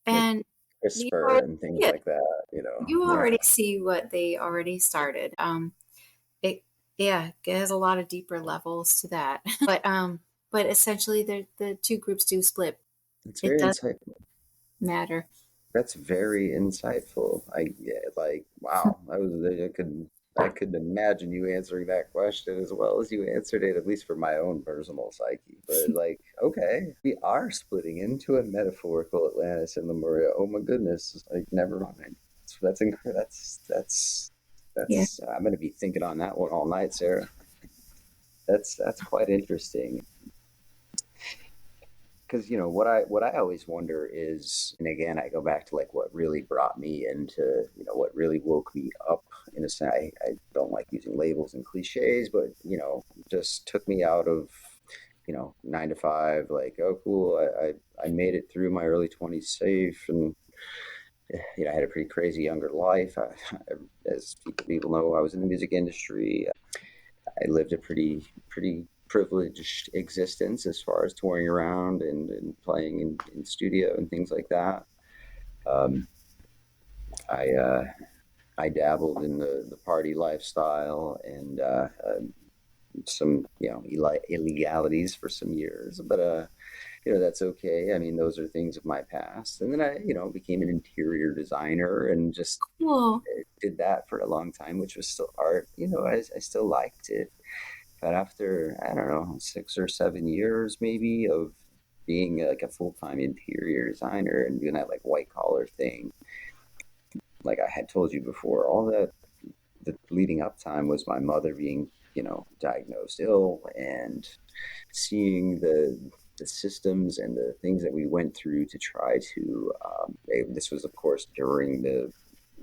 Like And you CRISPR already and things see it. like that, You Yeah. already see what they already started. It yeah, it has a lot of deeper levels to that. But essentially the two groups do split. It's It very does insightful. matter. That's very insightful. Yeah, like wow, I could imagine you answering that question as well as you answered it, at least for my own personal psyche. But like, okay, we are splitting into a metaphorical Atlantis and Lemuria. Oh my goodness! Like, never mind. That's incredible. Yeah. That's. I'm gonna be thinking on that one all night, Sarah. That's quite interesting. Because what I always wonder is, and again I go back to like what really brought me into what really woke me up in a sense. I don't like using labels and cliches, but just took me out of 9 to 5. Like, oh cool, I made it through my early 20s safe, and I had a pretty crazy younger life. As people know, I was in the music industry. I lived a pretty privileged existence as far as touring around and playing in studio and things like that. Um, I I dabbled in the party lifestyle and some illegalities for some years, but that's okay. I mean, those are things of my past. And then I became an interior designer and just Cool. did that for a long time, which was still art. I still liked it. But after, I don't know, 6 or 7 years maybe of being like a full-time interior designer and doing that like white collar thing, like I had told you before, all that the leading up time was my mother being, diagnosed ill and seeing the systems and the things that we went through to try to. This was, of course, during the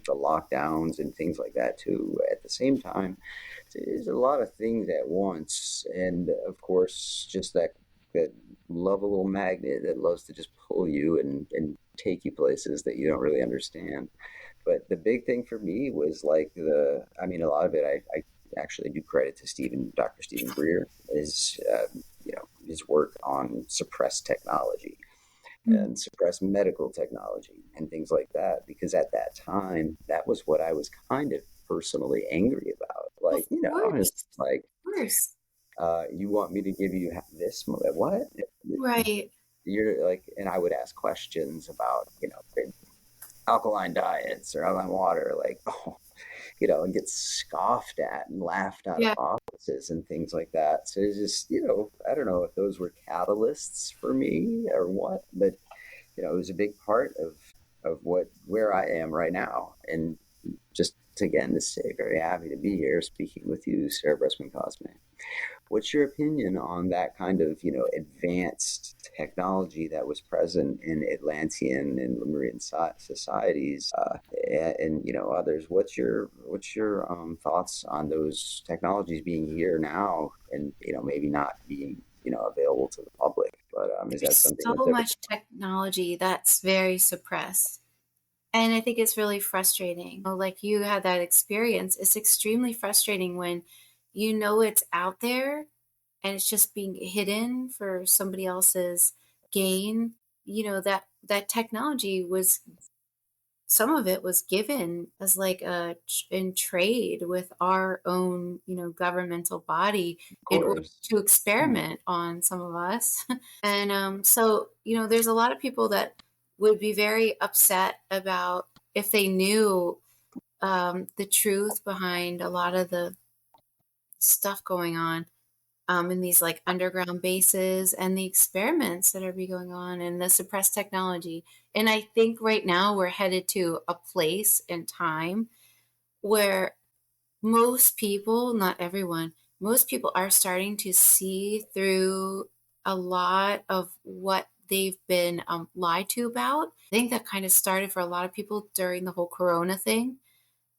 lockdowns and things like that too. At the same time, there's a lot of things at once, and of course, just that lovable magnet that loves to just pull you and take you places that you don't really understand. But the big thing for me was like I mean, a lot of it I actually do credit to Dr. Stephen Greer, his work on suppressed technology Mm. and suppressed medical technology and things like that. Because at that time, that was what I was kind of personally angry about. Of Like, course. it's like, Of course. you want me to give you this? What? Right. You're like, and I would ask questions about, alkaline diets or alkaline water, like, oh, and get scoffed at and laughed out of Yeah. offices and things like that. So it's just, I don't know if those were catalysts for me or what, but it was a big part of where I am right now. And just again to say, very happy to be here speaking with you, Sarah Breskman Cosme. What's your opinion on that kind of advanced technology that was present in Atlantean and Lemurian societies, and others? What's your thoughts on those technologies being here now, and maybe not being available to the public? But is that There's something so that's ever? much technology that's very suppressed. And I think it's really frustrating. Like you had that experience. It's extremely frustrating when you know it's out there and it's just being hidden for somebody else's gain. That technology was, some of it was given as like in trade with our own, governmental body Of in order course. to experiment on some of us. And so, there's a lot of people that would be very upset about if they knew the truth behind a lot of the stuff going on in these like underground bases and the experiments that are be going on and the suppressed technology. And I think right now we're headed to a place and time where most people, not everyone, most people are starting to see through a lot of what they've been lied to about. I think that kind of started for a lot of people during the whole Corona thing.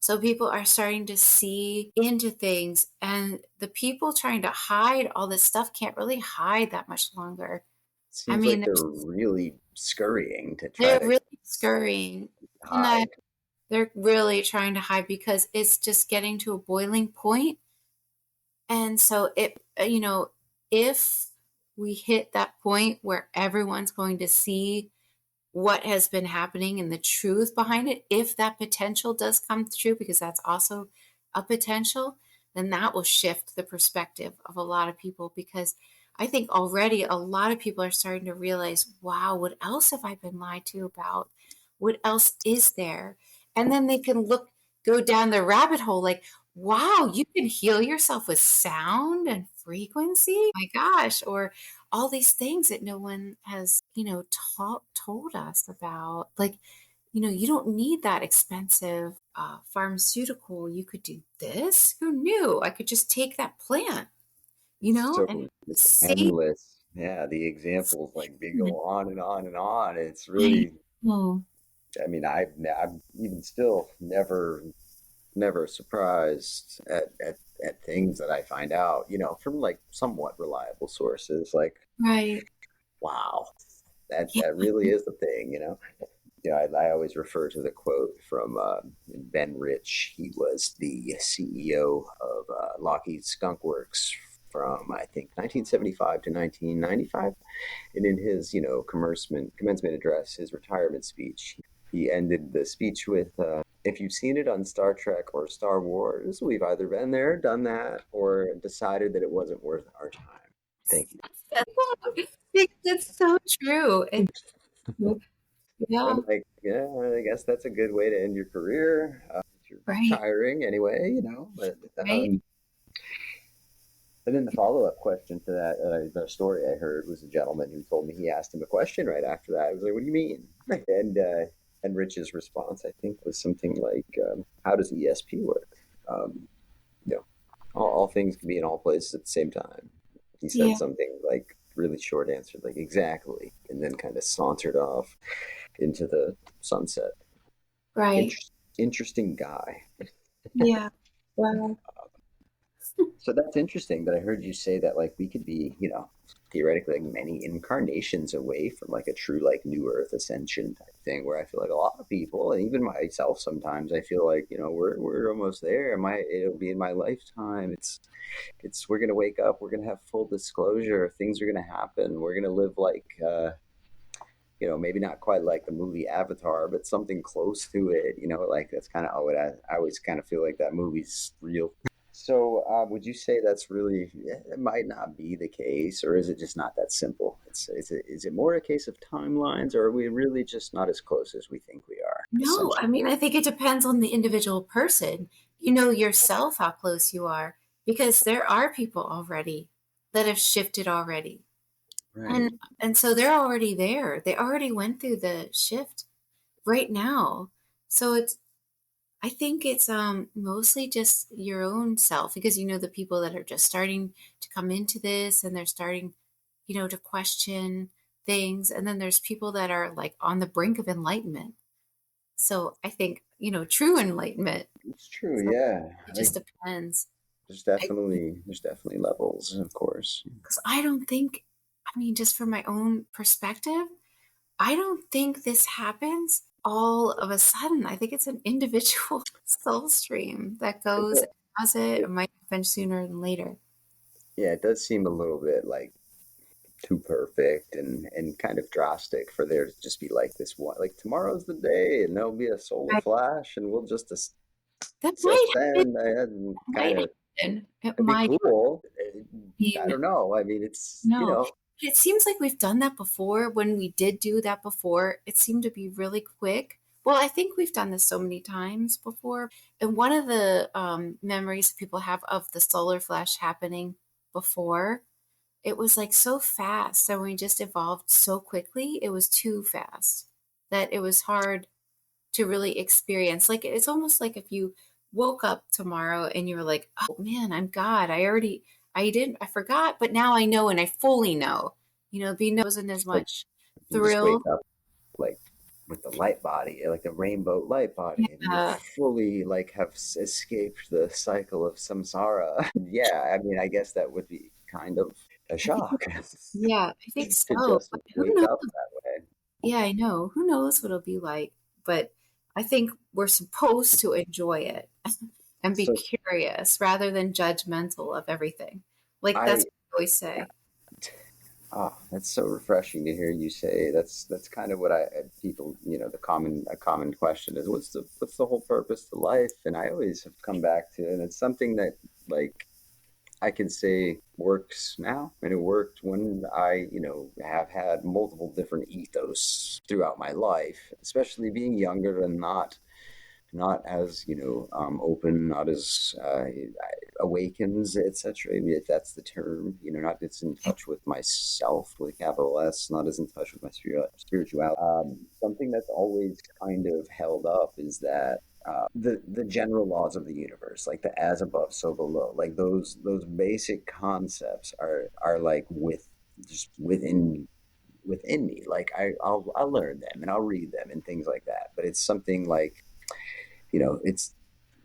So people are starting to see into things, and the people trying to hide all this stuff can't really hide that much longer. I Seems mean, like they're really scurrying to try they're to really scurrying. And hide. they're really trying to hide because it's just getting to a boiling point. And so if we hit that point where everyone's going to see what has been happening and the truth behind it, if that potential does come true, because that's also a potential, then that will shift the perspective of a lot of people. Because I think already a lot of people are starting to realize, wow, what else have I been lied to about? What else is there? And then they can go down the rabbit hole like, wow, you can heal yourself with sound and frequency. My gosh. Or all these things that no one has, told us about. Like, you don't need that expensive pharmaceutical. You could do this. Who knew? I could just take that plant, So and it's save. endless. Yeah, the examples like they go on and on and on. It's I really, know. I mean, I'm even still never surprised at things that I find out, from like somewhat reliable sources. Like, Right. wow, that Yeah. that really is the thing, I always refer to the quote from Ben Rich. He was the CEO of Lockheed Skunk Works from I think 1975 to 1995, and in his commencement address, his retirement speech, he ended the speech with, if you've seen it on Star Trek or Star Wars, we've either been there, done that, or decided that it wasn't worth our time. Thank you. That's so true. And I'm yeah, like, yeah, I guess that's a good way to end your career. If you're right, retiring anyway, but right. and then the follow-up question to that, the story I heard was a gentleman who told me he asked him a question right after that. I was like, "What do you mean?" And Rich's response, I think, was something like, "How does ESP work? Um, you know, all things can be in all places at the same time." He said Yeah, something like really short answer, like exactly, and then kind of sauntered off into the sunset. right. Interesting guy. Yeah. Wow. So that's interesting that I heard you say that like we could be, theoretically like many incarnations away from like a true like new earth ascension type thing where I feel like a lot of people and even myself sometimes I feel like, we're almost there. It'll be in my lifetime. It's we're gonna wake up, we're gonna have full disclosure, things are gonna happen, we're gonna live like maybe not quite like the movie Avatar, but something close to it, like that's kind of what I always kind of feel like that movie's real. So, would you say that's really, it might not be the case, or is it just not that simple? Is it more a case of timelines, or are we really just not as close as we think we are, No, I essentially? mean, I think it depends on the individual person. You know yourself how close you are because there are people already that have shifted already. Right. And so they're already there. They already went through the shift right now. So I think it's mostly just your own self because you know the people that are just starting to come into this and they're starting, to question things and then there's people that are like on the brink of enlightenment. So I think, true enlightenment. It's true, So yeah. it just depends. There's definitely levels, of course. Because I don't think, I mean, just from my own perspective, I don't think this happens all of a sudden. I think it's an individual soul stream that It, goes, does it, it, it might happen sooner than later. yeah, it does seem a little bit like too perfect and kind of drastic for there to just be like this one, like tomorrow's the day and there'll be a solar Right. flash and we'll just That might happen. ascend and It kind might of happen. It it'd be might cool. I happen. don't know. I mean, it's No. But it seems like we've done that before. When we did do that before, it seemed to be really quick. Well, I think we've done this so many times before. And one of the memories people have of the solar flash happening before, it was like so fast. And we just evolved so quickly. It was too fast that it was hard to really experience. Like it's almost like if you woke up tomorrow and you were like, "Oh man, I'm God. I forgot, but now I know and I fully know." Being wasn't as like much you just wake thrill. up like with the light body, like the rainbow light body, and you Yeah, fully like have escaped the cycle of samsara. Yeah, I mean, I guess that would be kind of a I think shock yeah, I think to so. just But who wake knows? up that way. Yeah, I know. Who knows what it'll be like? But I think we're supposed to enjoy it and be So curious rather than judgmental of everything. Like that's I what I always say. That's so refreshing to hear you say. That's kind of what people, a common question is what's the whole purpose to life? And I always have come back to, and it's something that like I can say works now, and it worked when I, have had multiple different ethos throughout my life, especially being younger and not as open, not as awakens, etc. If that's the term, not as in touch with myself with a capital S, not as in touch with my spirituality. Something that's always kind of held up is that the general laws of the universe, like the as above, so below, like those basic concepts are like just within me. Like I'll learn them and I'll read them and things like that. But it's something like it's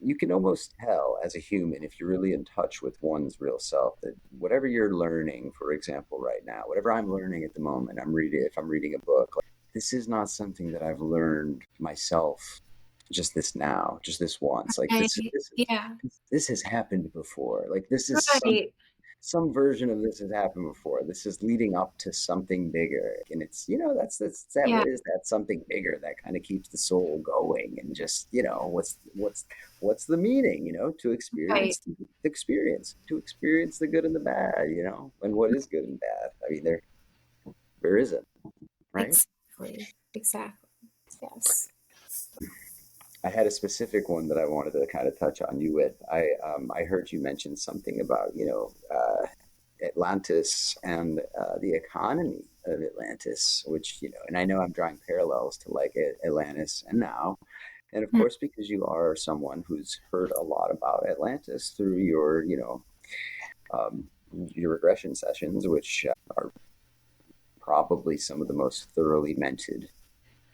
you can almost tell as a human if you're really in touch with one's real self that whatever you're learning, for example, right now, whatever I'm learning at the moment, if I'm reading a book, like, this is not something that I've learned myself just this once. Like Right. Yeah. this has happened before. Like this is some Right. some version of this has happened before. This is leading up to something bigger, and it's that's that Yeah, what is that something bigger that kind of keeps the soul going, and just what's the meaning, to right. experience the experience, to experience the good and the bad, and what is good and bad. I mean, there isn't, right? Exactly. Exactly. Yes. I had a specific one that I wanted to kind of touch on you with. I heard you mention something about Atlantis and the economy of Atlantis, which and I know I'm drawing parallels to like Atlantis and now, and of Mm. course because you are someone who's heard a lot about Atlantis through um, your regression sessions, which are probably some of the most thoroughly mentored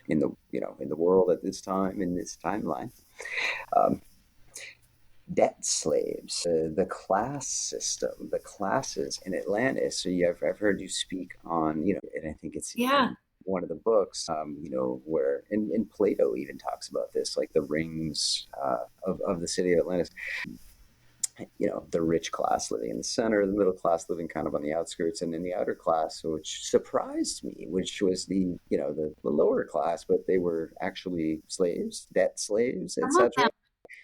in the world at this time in this timeline. Um, Debt slaves, the class system, the classes in Atlantis. So I've heard you speak on, and I think it's Yeah. in one of the books, where, and Plato even talks about this, like the rings of the city of Atlantis, the rich class living in the center, the middle class living kind of on the outskirts, and then the outer class, which surprised me, which was the lower class, but they were actually slaves, debt slaves, Some of them, etc.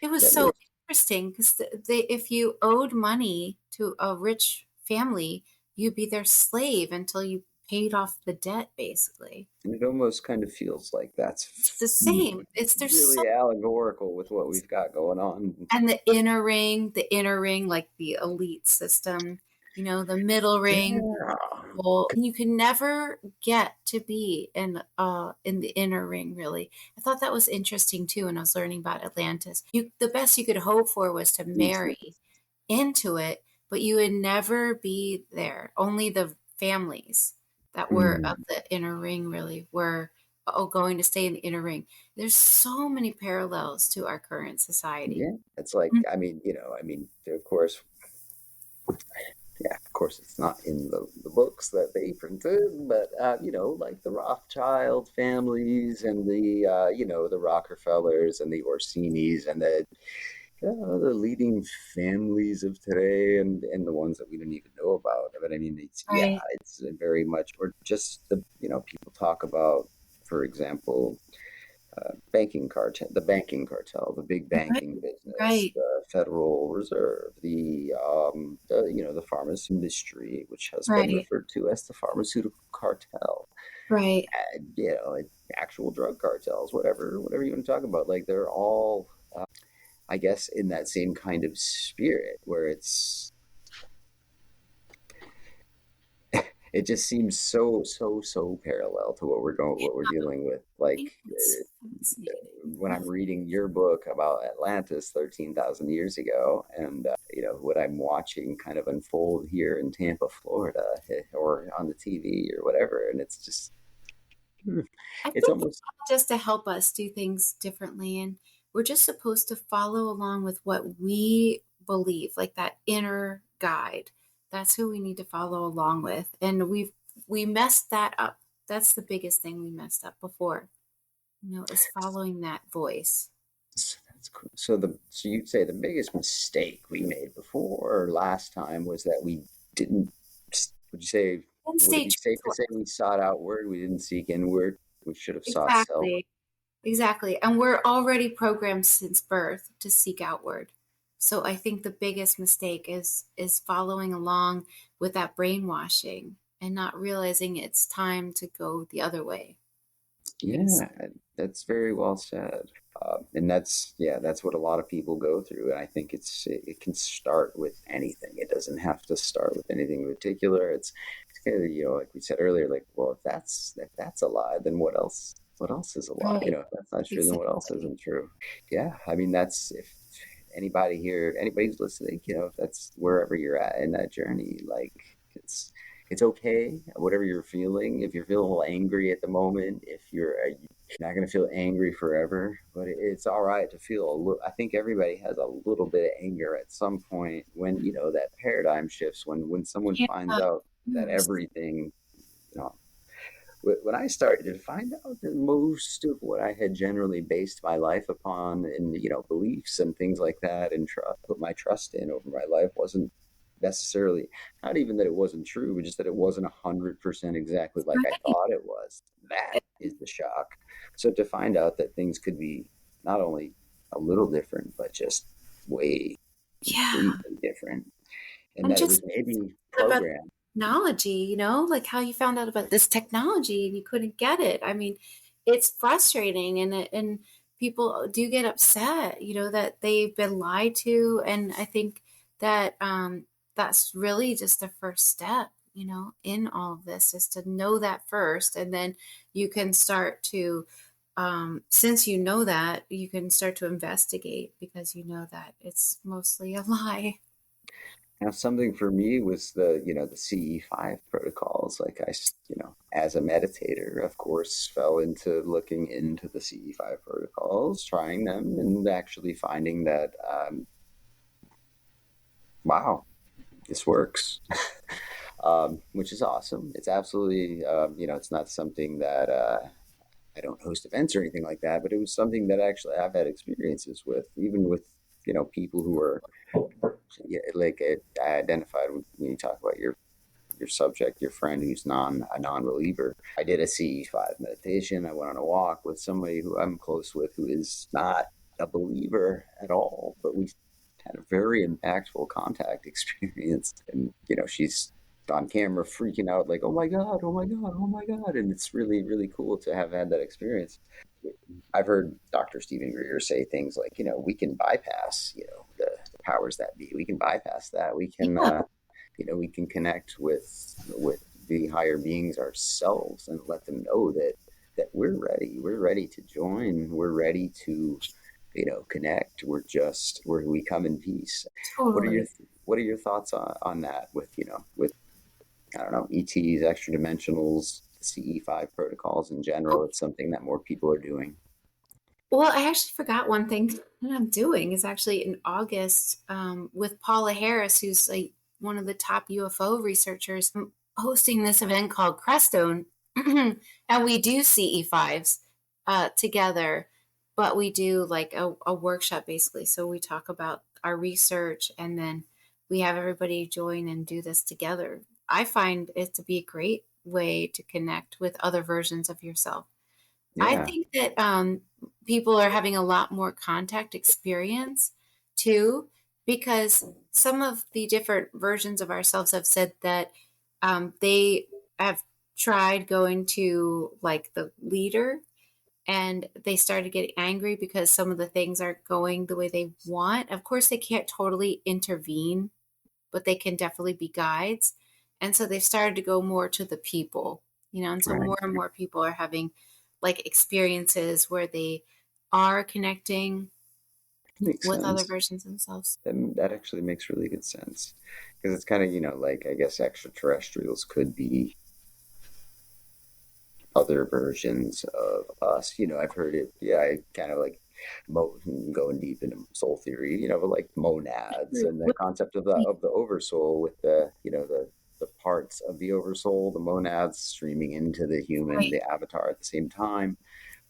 it was That so lived. interesting because if you owed money to a rich family, you'd be their slave until you paid off the debt, basically. And it almost kind of feels like It's the same. There's so, really allegorical with what we've got going on. and the inner ring, like the elite system, the middle ring, Yeah. well, you can never get to be in the inner ring, really. I thought that was interesting too when I was learning about Atlantis. The best you could hope for was to marry into it, but you would never be there. Only the families that were of Mm, the inner ring really were going to stay in the inner ring. There's so many parallels to our current society. yeah. It's like, Mm. of course, yeah, of course, it's not in the books that they printed, but like the Rothschild families and the Rockefellers and the Orsinis and the leading families of today, and the ones that we didn't even know about. But I mean, Right, it's very much, or just people talk about, for example, the banking cartel, the big right, banking business, right, the Federal Reserve, the pharmaceutical industry, which has been right, referred to as the pharmaceutical cartel, right. and, actual drug cartels, whatever you want to talk about. Like they're all, I guess, in that same kind of spirit where it just seems so parallel to what we're dealing with. I Like think it's fascinating. when I'm reading your book about Atlantis 13,000 years ago, and what I'm watching kind of unfold here in Tampa, Florida, or on the TV or whatever, and it's just I it's think it's almost all just to help us do things differently. And we're just supposed to follow along with what we believe, like that inner guide. That's who we need to follow along with. And we messed that up. That's the biggest thing we messed up before, is following that voice. that's cool. So you'd say the biggest mistake we made before or last time was that we didn't. Would you say? And Would it stay be true safe to to say we sought outward? We didn't seek inward. We should have sought self. exactly. Exactly. And we're already programmed since birth to seek outward. So I think the biggest mistake is following along with that brainwashing and not realizing it's time to go the other way. Yeah, that's very well said. And that's what a lot of people go through. And I think it can start with anything. It doesn't have to start with anything in particular. It's kind of, like we said earlier, like, well, if that's a lie, then what else is a lie? Right. If that's not true, then what else Exactly. isn't true? Yeah, I mean, that's if anybody here, anybody's listening, if that's wherever you're at in that journey, like it's okay, whatever you're feeling. If you're feeling angry at the moment, if you're not going to feel angry forever, but it's all right to feel a little. I think everybody has a little bit of anger at some point when that paradigm shifts, when someone Yeah. finds out that Yes. everything, you know when I started to find out that most of what I had generally based my life upon, and beliefs and things like that, and put my trust in over my life, wasn't. necessarily, not even that it wasn't true, but just that it wasn't 100% exactly like I Right. thought it was. That is the shock. So to find out that things could be not only a little different, but just way Yeah. completely different, and And that it just was maybe about programmed. technology, like how you found out about this technology and you couldn't get it. I mean, it's frustrating, and people do get upset, that they've been lied to. And I think that that's really just the first step, in all of this, is to know that first, and then you can start to since you know that, you can start to investigate because you know that it's mostly a lie. Now, something for me was the CE5 protocols. Like as a meditator, of course, fell into looking into the CE5 protocols, trying them, and actually finding that, wow, this works, which is awesome. It's absolutely, it's not something that I don't host events or anything like that, but it was something that actually I've had experiences with, even with, people who are, yeah, like I identified when you talk about your subject, your friend who's a non-believer. I did a CE5 meditation. I went on a walk with somebody who I'm close with who is not a believer at all, but we had a very impactful contact experience. And she's on camera freaking out like, "Oh my god, oh my god, oh my god!" And it's really, really cool to have had that experience. I've heard Dr. Stephen Greer say things like, we can bypass, the powers that be. We can bypass that. We can Yeah, we can connect with the higher beings ourselves and let them know that we're ready to join, we're ready to connect, we come in peace. what are your totally. what are your thoughts on that, with I don't know, ETs, extra dimensionals, CE5 protocols in general? It's something that more people are doing. Well, I actually forgot one thing that I'm doing is actually in August with Paula Harris, who's like one of the top UFO researchers. I'm hosting this event called Crestone, and we do CE5s together, but we do like a workshop basically. So we talk about our research, and then we have everybody join and do this together. I find it to be a great way to connect with other versions of yourself. I Yeah, think that people are having a lot more contact experience too, because some of the different versions of ourselves have said that they have tried going to like the leader, and they started getting angry because some of the things aren't going the way they want. Of course, they can't totally intervene, but they can definitely be guides. And so they've started to go more to the people, and so right. more and more people are having like experiences where they are connecting Makes with other sense. versions of themselves. That actually makes really good sense, because it's kind of, like, I guess extraterrestrials could be other versions of us. I've heard it. Yeah, I kind of like going deep into soul theory. But like monads and the concept of the oversoul, with the parts of the oversoul, the monads streaming into the human, Right. the avatar at the same time.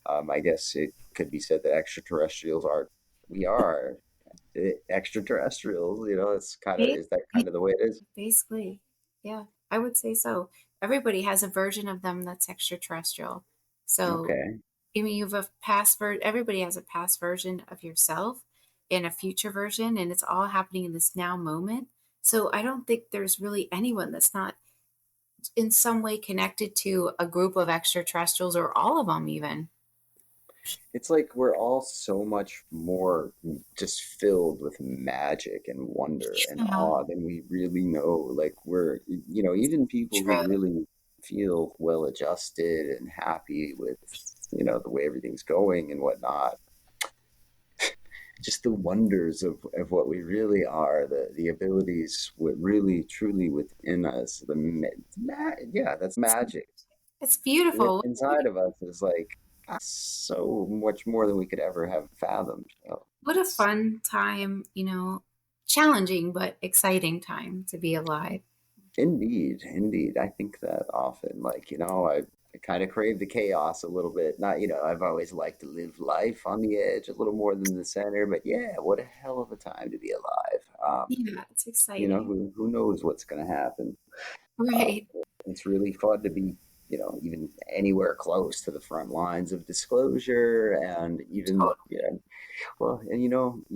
I guess it could be said that extraterrestrials are we are extraterrestrials. It's kind of, is that kind of the way it is? Basically, yeah, I would say so. Everybody has a version of them that's extraterrestrial. So, Okay. I mean, you have a past everybody has a past version of yourself and a future version, and it's all happening in this now moment. So, I don't think there's really anyone that's not in some way connected to a group of extraterrestrials, or all of them, even. It's like we're all so much more just filled with magic and wonder and Yeah, awe than we really know. Like even people who true. really feel well adjusted and happy with, the way everything's going and whatnot, just the wonders of what we really are, the abilities, what really truly within us, yeah, that's magic It's beautiful. inside of us is like so much more than we could ever have fathomed. So What a it's fun time, challenging but exciting time to be alive. indeed, indeed. I think that often, like, I kind of crave the chaos a little bit. Not, I've always liked to live life on the edge a little more than the center, but yeah, what a hell of a time to be alive. Yeah, it's exciting. Who knows what's going to happen? Uh, Right. it's really fun to be, even anywhere close to the front lines of disclosure and even, Totally. well, and you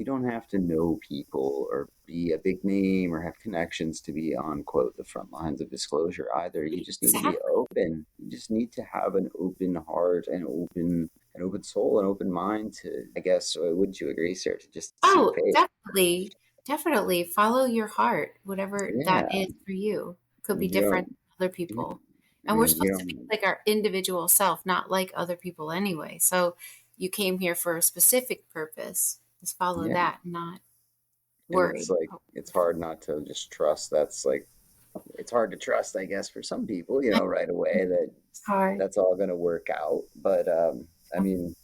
don't have to know people or be a big name or have connections to be on, quote, the front lines of disclosure either. You just need to be Exactly. open. You just need to have an open heart and an open soul and open mind to, I guess, wouldn't you agree, Sarah, to just seek Oh, faith? definitely. Definitely follow your heart, whatever that Yeah. is for you. Could be You different don't, than other people. And we're you supposed to be don't, like our individual self, not like other people anyway. So you came here for a specific purpose. Just follow yeah. that, not And it's worry. like, it's hard not to just trust. That's like, it's hard to trust, I guess, for some people, right away that It's hard. that's all going to work out. But I mean,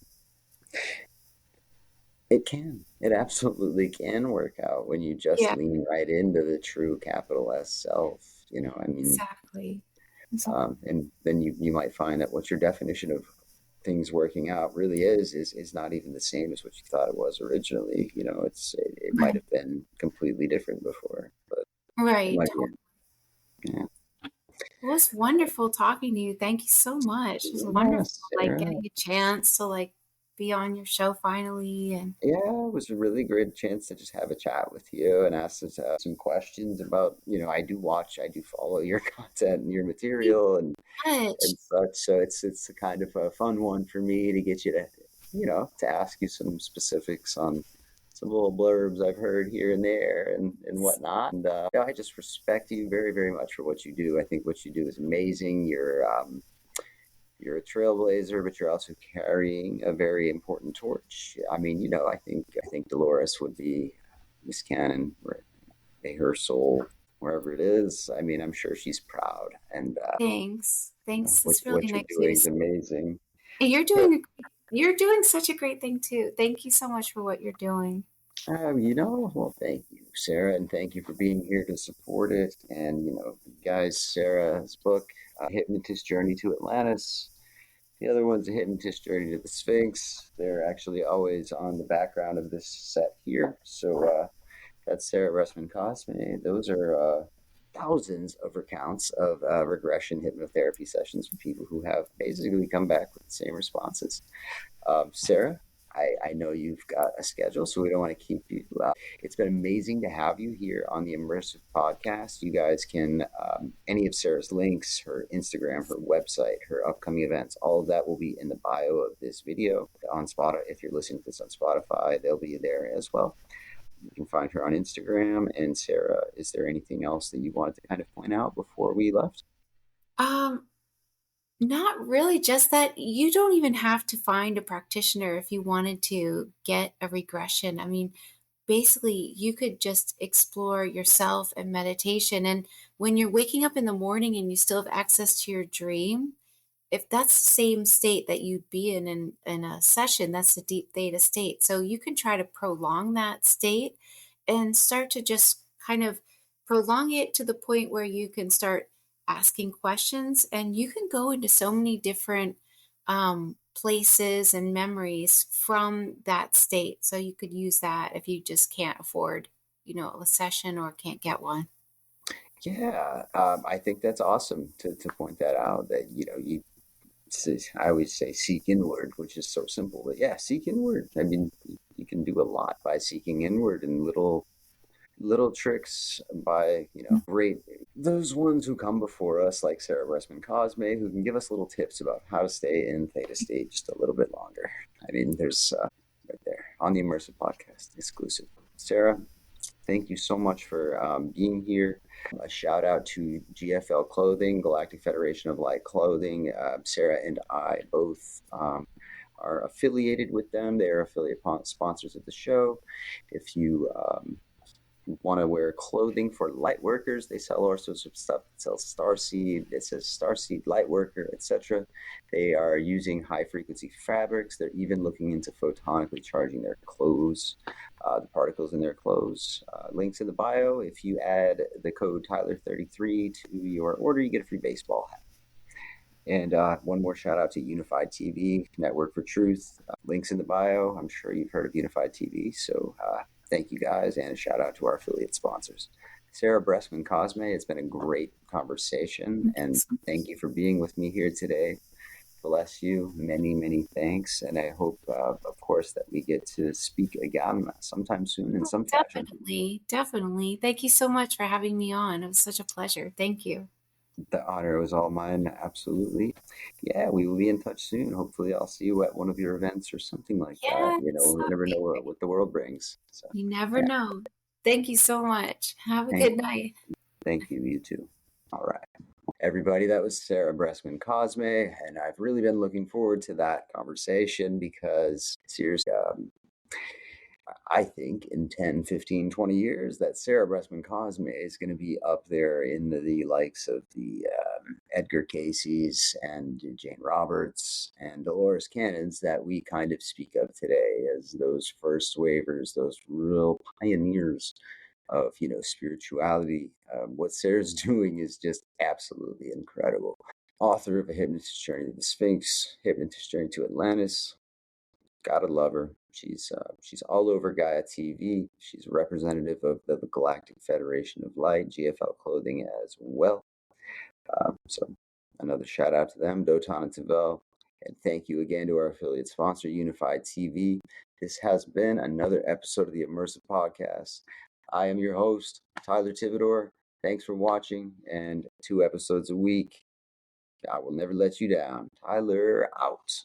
it can. It absolutely can work out when you just Yeah, lean right into the true capital S self. I mean, exactly. Exactly. and then you might find that what your definition of things working out really is not even the same as what you thought it was originally. It might Right. have been completely different before, but it Right. might be. Yeah. Well, it's wonderful talking to you. Thank you so much. It was wonderful, Yes, like Sarah. getting a chance to like be on your show finally. And Yeah, it was a really great chance to just have a chat with you and ask us some questions about, I do follow your content and your thank material you much. and such. So it's a kind of a fun one for me to get you to, to ask you some specifics on some little blurbs I've heard here and there and whatnot. And I just respect you very, very much for what you do. I think what you do is amazing. You're a trailblazer, but you're also carrying a very important torch. I mean, I think Dolores would be Miss Cannon, may her soul wherever it is. I mean, I'm sure she's proud, and Thanks. Thanks. what It's really what you're nice of you to doing is say. amazing. And Hey, you're doing such a great thing too. Thank you so much for what you're doing. well, thank you, Sarah, and thank you for being here to support it. And guys, Sarah's book, "Hypnotist Journey to Atlantis." The other one's a hypnotist journey to the Sphinx. They're actually always on the background of this set here. So that's Sarah Breskman Cosme. Those are thousands of recounts of regression hypnotherapy sessions for people who have basically come back with the same responses. Sarah, I know you've got a schedule, so we don't want to keep you. It's been amazing to have you here on the Immersive Podcast. You guys can, any of Sarah's links, her Instagram, her website, her upcoming events, all of that will be in the bio of this video on Spotify. If you're listening to this on Spotify, they'll be there as well. You can find her on Instagram. And Sarah, is there anything else that you wanted to kind of point out before we left? Um, Not really, just that you don't even have to find a practitioner if you wanted to get a regression. I mean, basically, you could just explore yourself and meditation. And when you're waking up in the morning and you still have access to your dream, if that's the same state that you'd be in a session, that's the deep theta state. So you can try to prolong that state and start to just kind of prolong it to the point where you can start asking questions, and you can go into so many different places and memories from that state. So you could use that if you just can't afford, a session or can't get one. Yeah, I think that's awesome to point that out. That I always say seek inward, which is so simple, but yeah, seek inward. I mean, you can do a lot by seeking inward and little tricks by great those ones who come before us, like Sarah Breskman Cosme, who can give us little tips about how to stay in theta state just a little bit longer. I mean, there's right there on the Immersive Podcast exclusive. Sarah, thank you so much for being here. A shout out to GFL Clothing, Galactic Federation of Light Clothing. Sarah and I both are affiliated with them. They are affiliate sponsors of the show. If you want to wear clothing for light workers, they sell all sorts of stuff. It sells Starseed, it says Starseed Light Worker, etc. They are using high frequency fabrics. They're even looking into photonically charging their clothes, the particles in their clothes. Links in the bio. If you add the code Tyler33 to your order, you get a free baseball hat. And one more shout out to Unified TV, Network for Truth. Links in the bio. I'm sure you've heard of Unified TV. So thank you guys, and a shout out to our affiliate sponsors. Sarah Breskman Cosme, it's been a great conversation, and thank you for being with me here today. Bless you. Many, many thanks. And I hope, of course, that we get to speak again sometime soon in some fashion. Definitely, definitely. Thank you so much for having me on. It was such a pleasure. Thank you. The honor was all mine. Absolutely. Yeah, we will be in touch soon. Hopefully, I'll see you at one of your events or something like that. You Yes, know, that we would never know be great. what the world brings. So, You never yeah. know. Thank you so much. Have a Thank, good night. thank you. You too. All right. Everybody, that was Sarah Breskman Cosme, and I've really been looking forward to that conversation because seriously, I think in 10, 15, 20 years that Sarah Breskman Cosme is going to be up there in the likes of the Edgar Casey's and Jane Roberts and Dolores Cannons that we kind of speak of today as those first wavers, those real pioneers of, spirituality. What Sarah's doing is just absolutely incredible. Author of A Hypnotist Journey to the Sphinx, Hypnotist Journey to Atlantis, gotta love her. She's all over Gaia TV. She's a representative of the Galactic Federation of Light, GFL Clothing as well. So another shout out to them, Dotan and Tavel. And thank you again to our affiliate sponsor, Unified TV. This has been another episode of the Immersive Podcast. I am your host, Tyler Tivador. Thanks for watching, and 2 episodes a week. I will never let you down. Tyler out.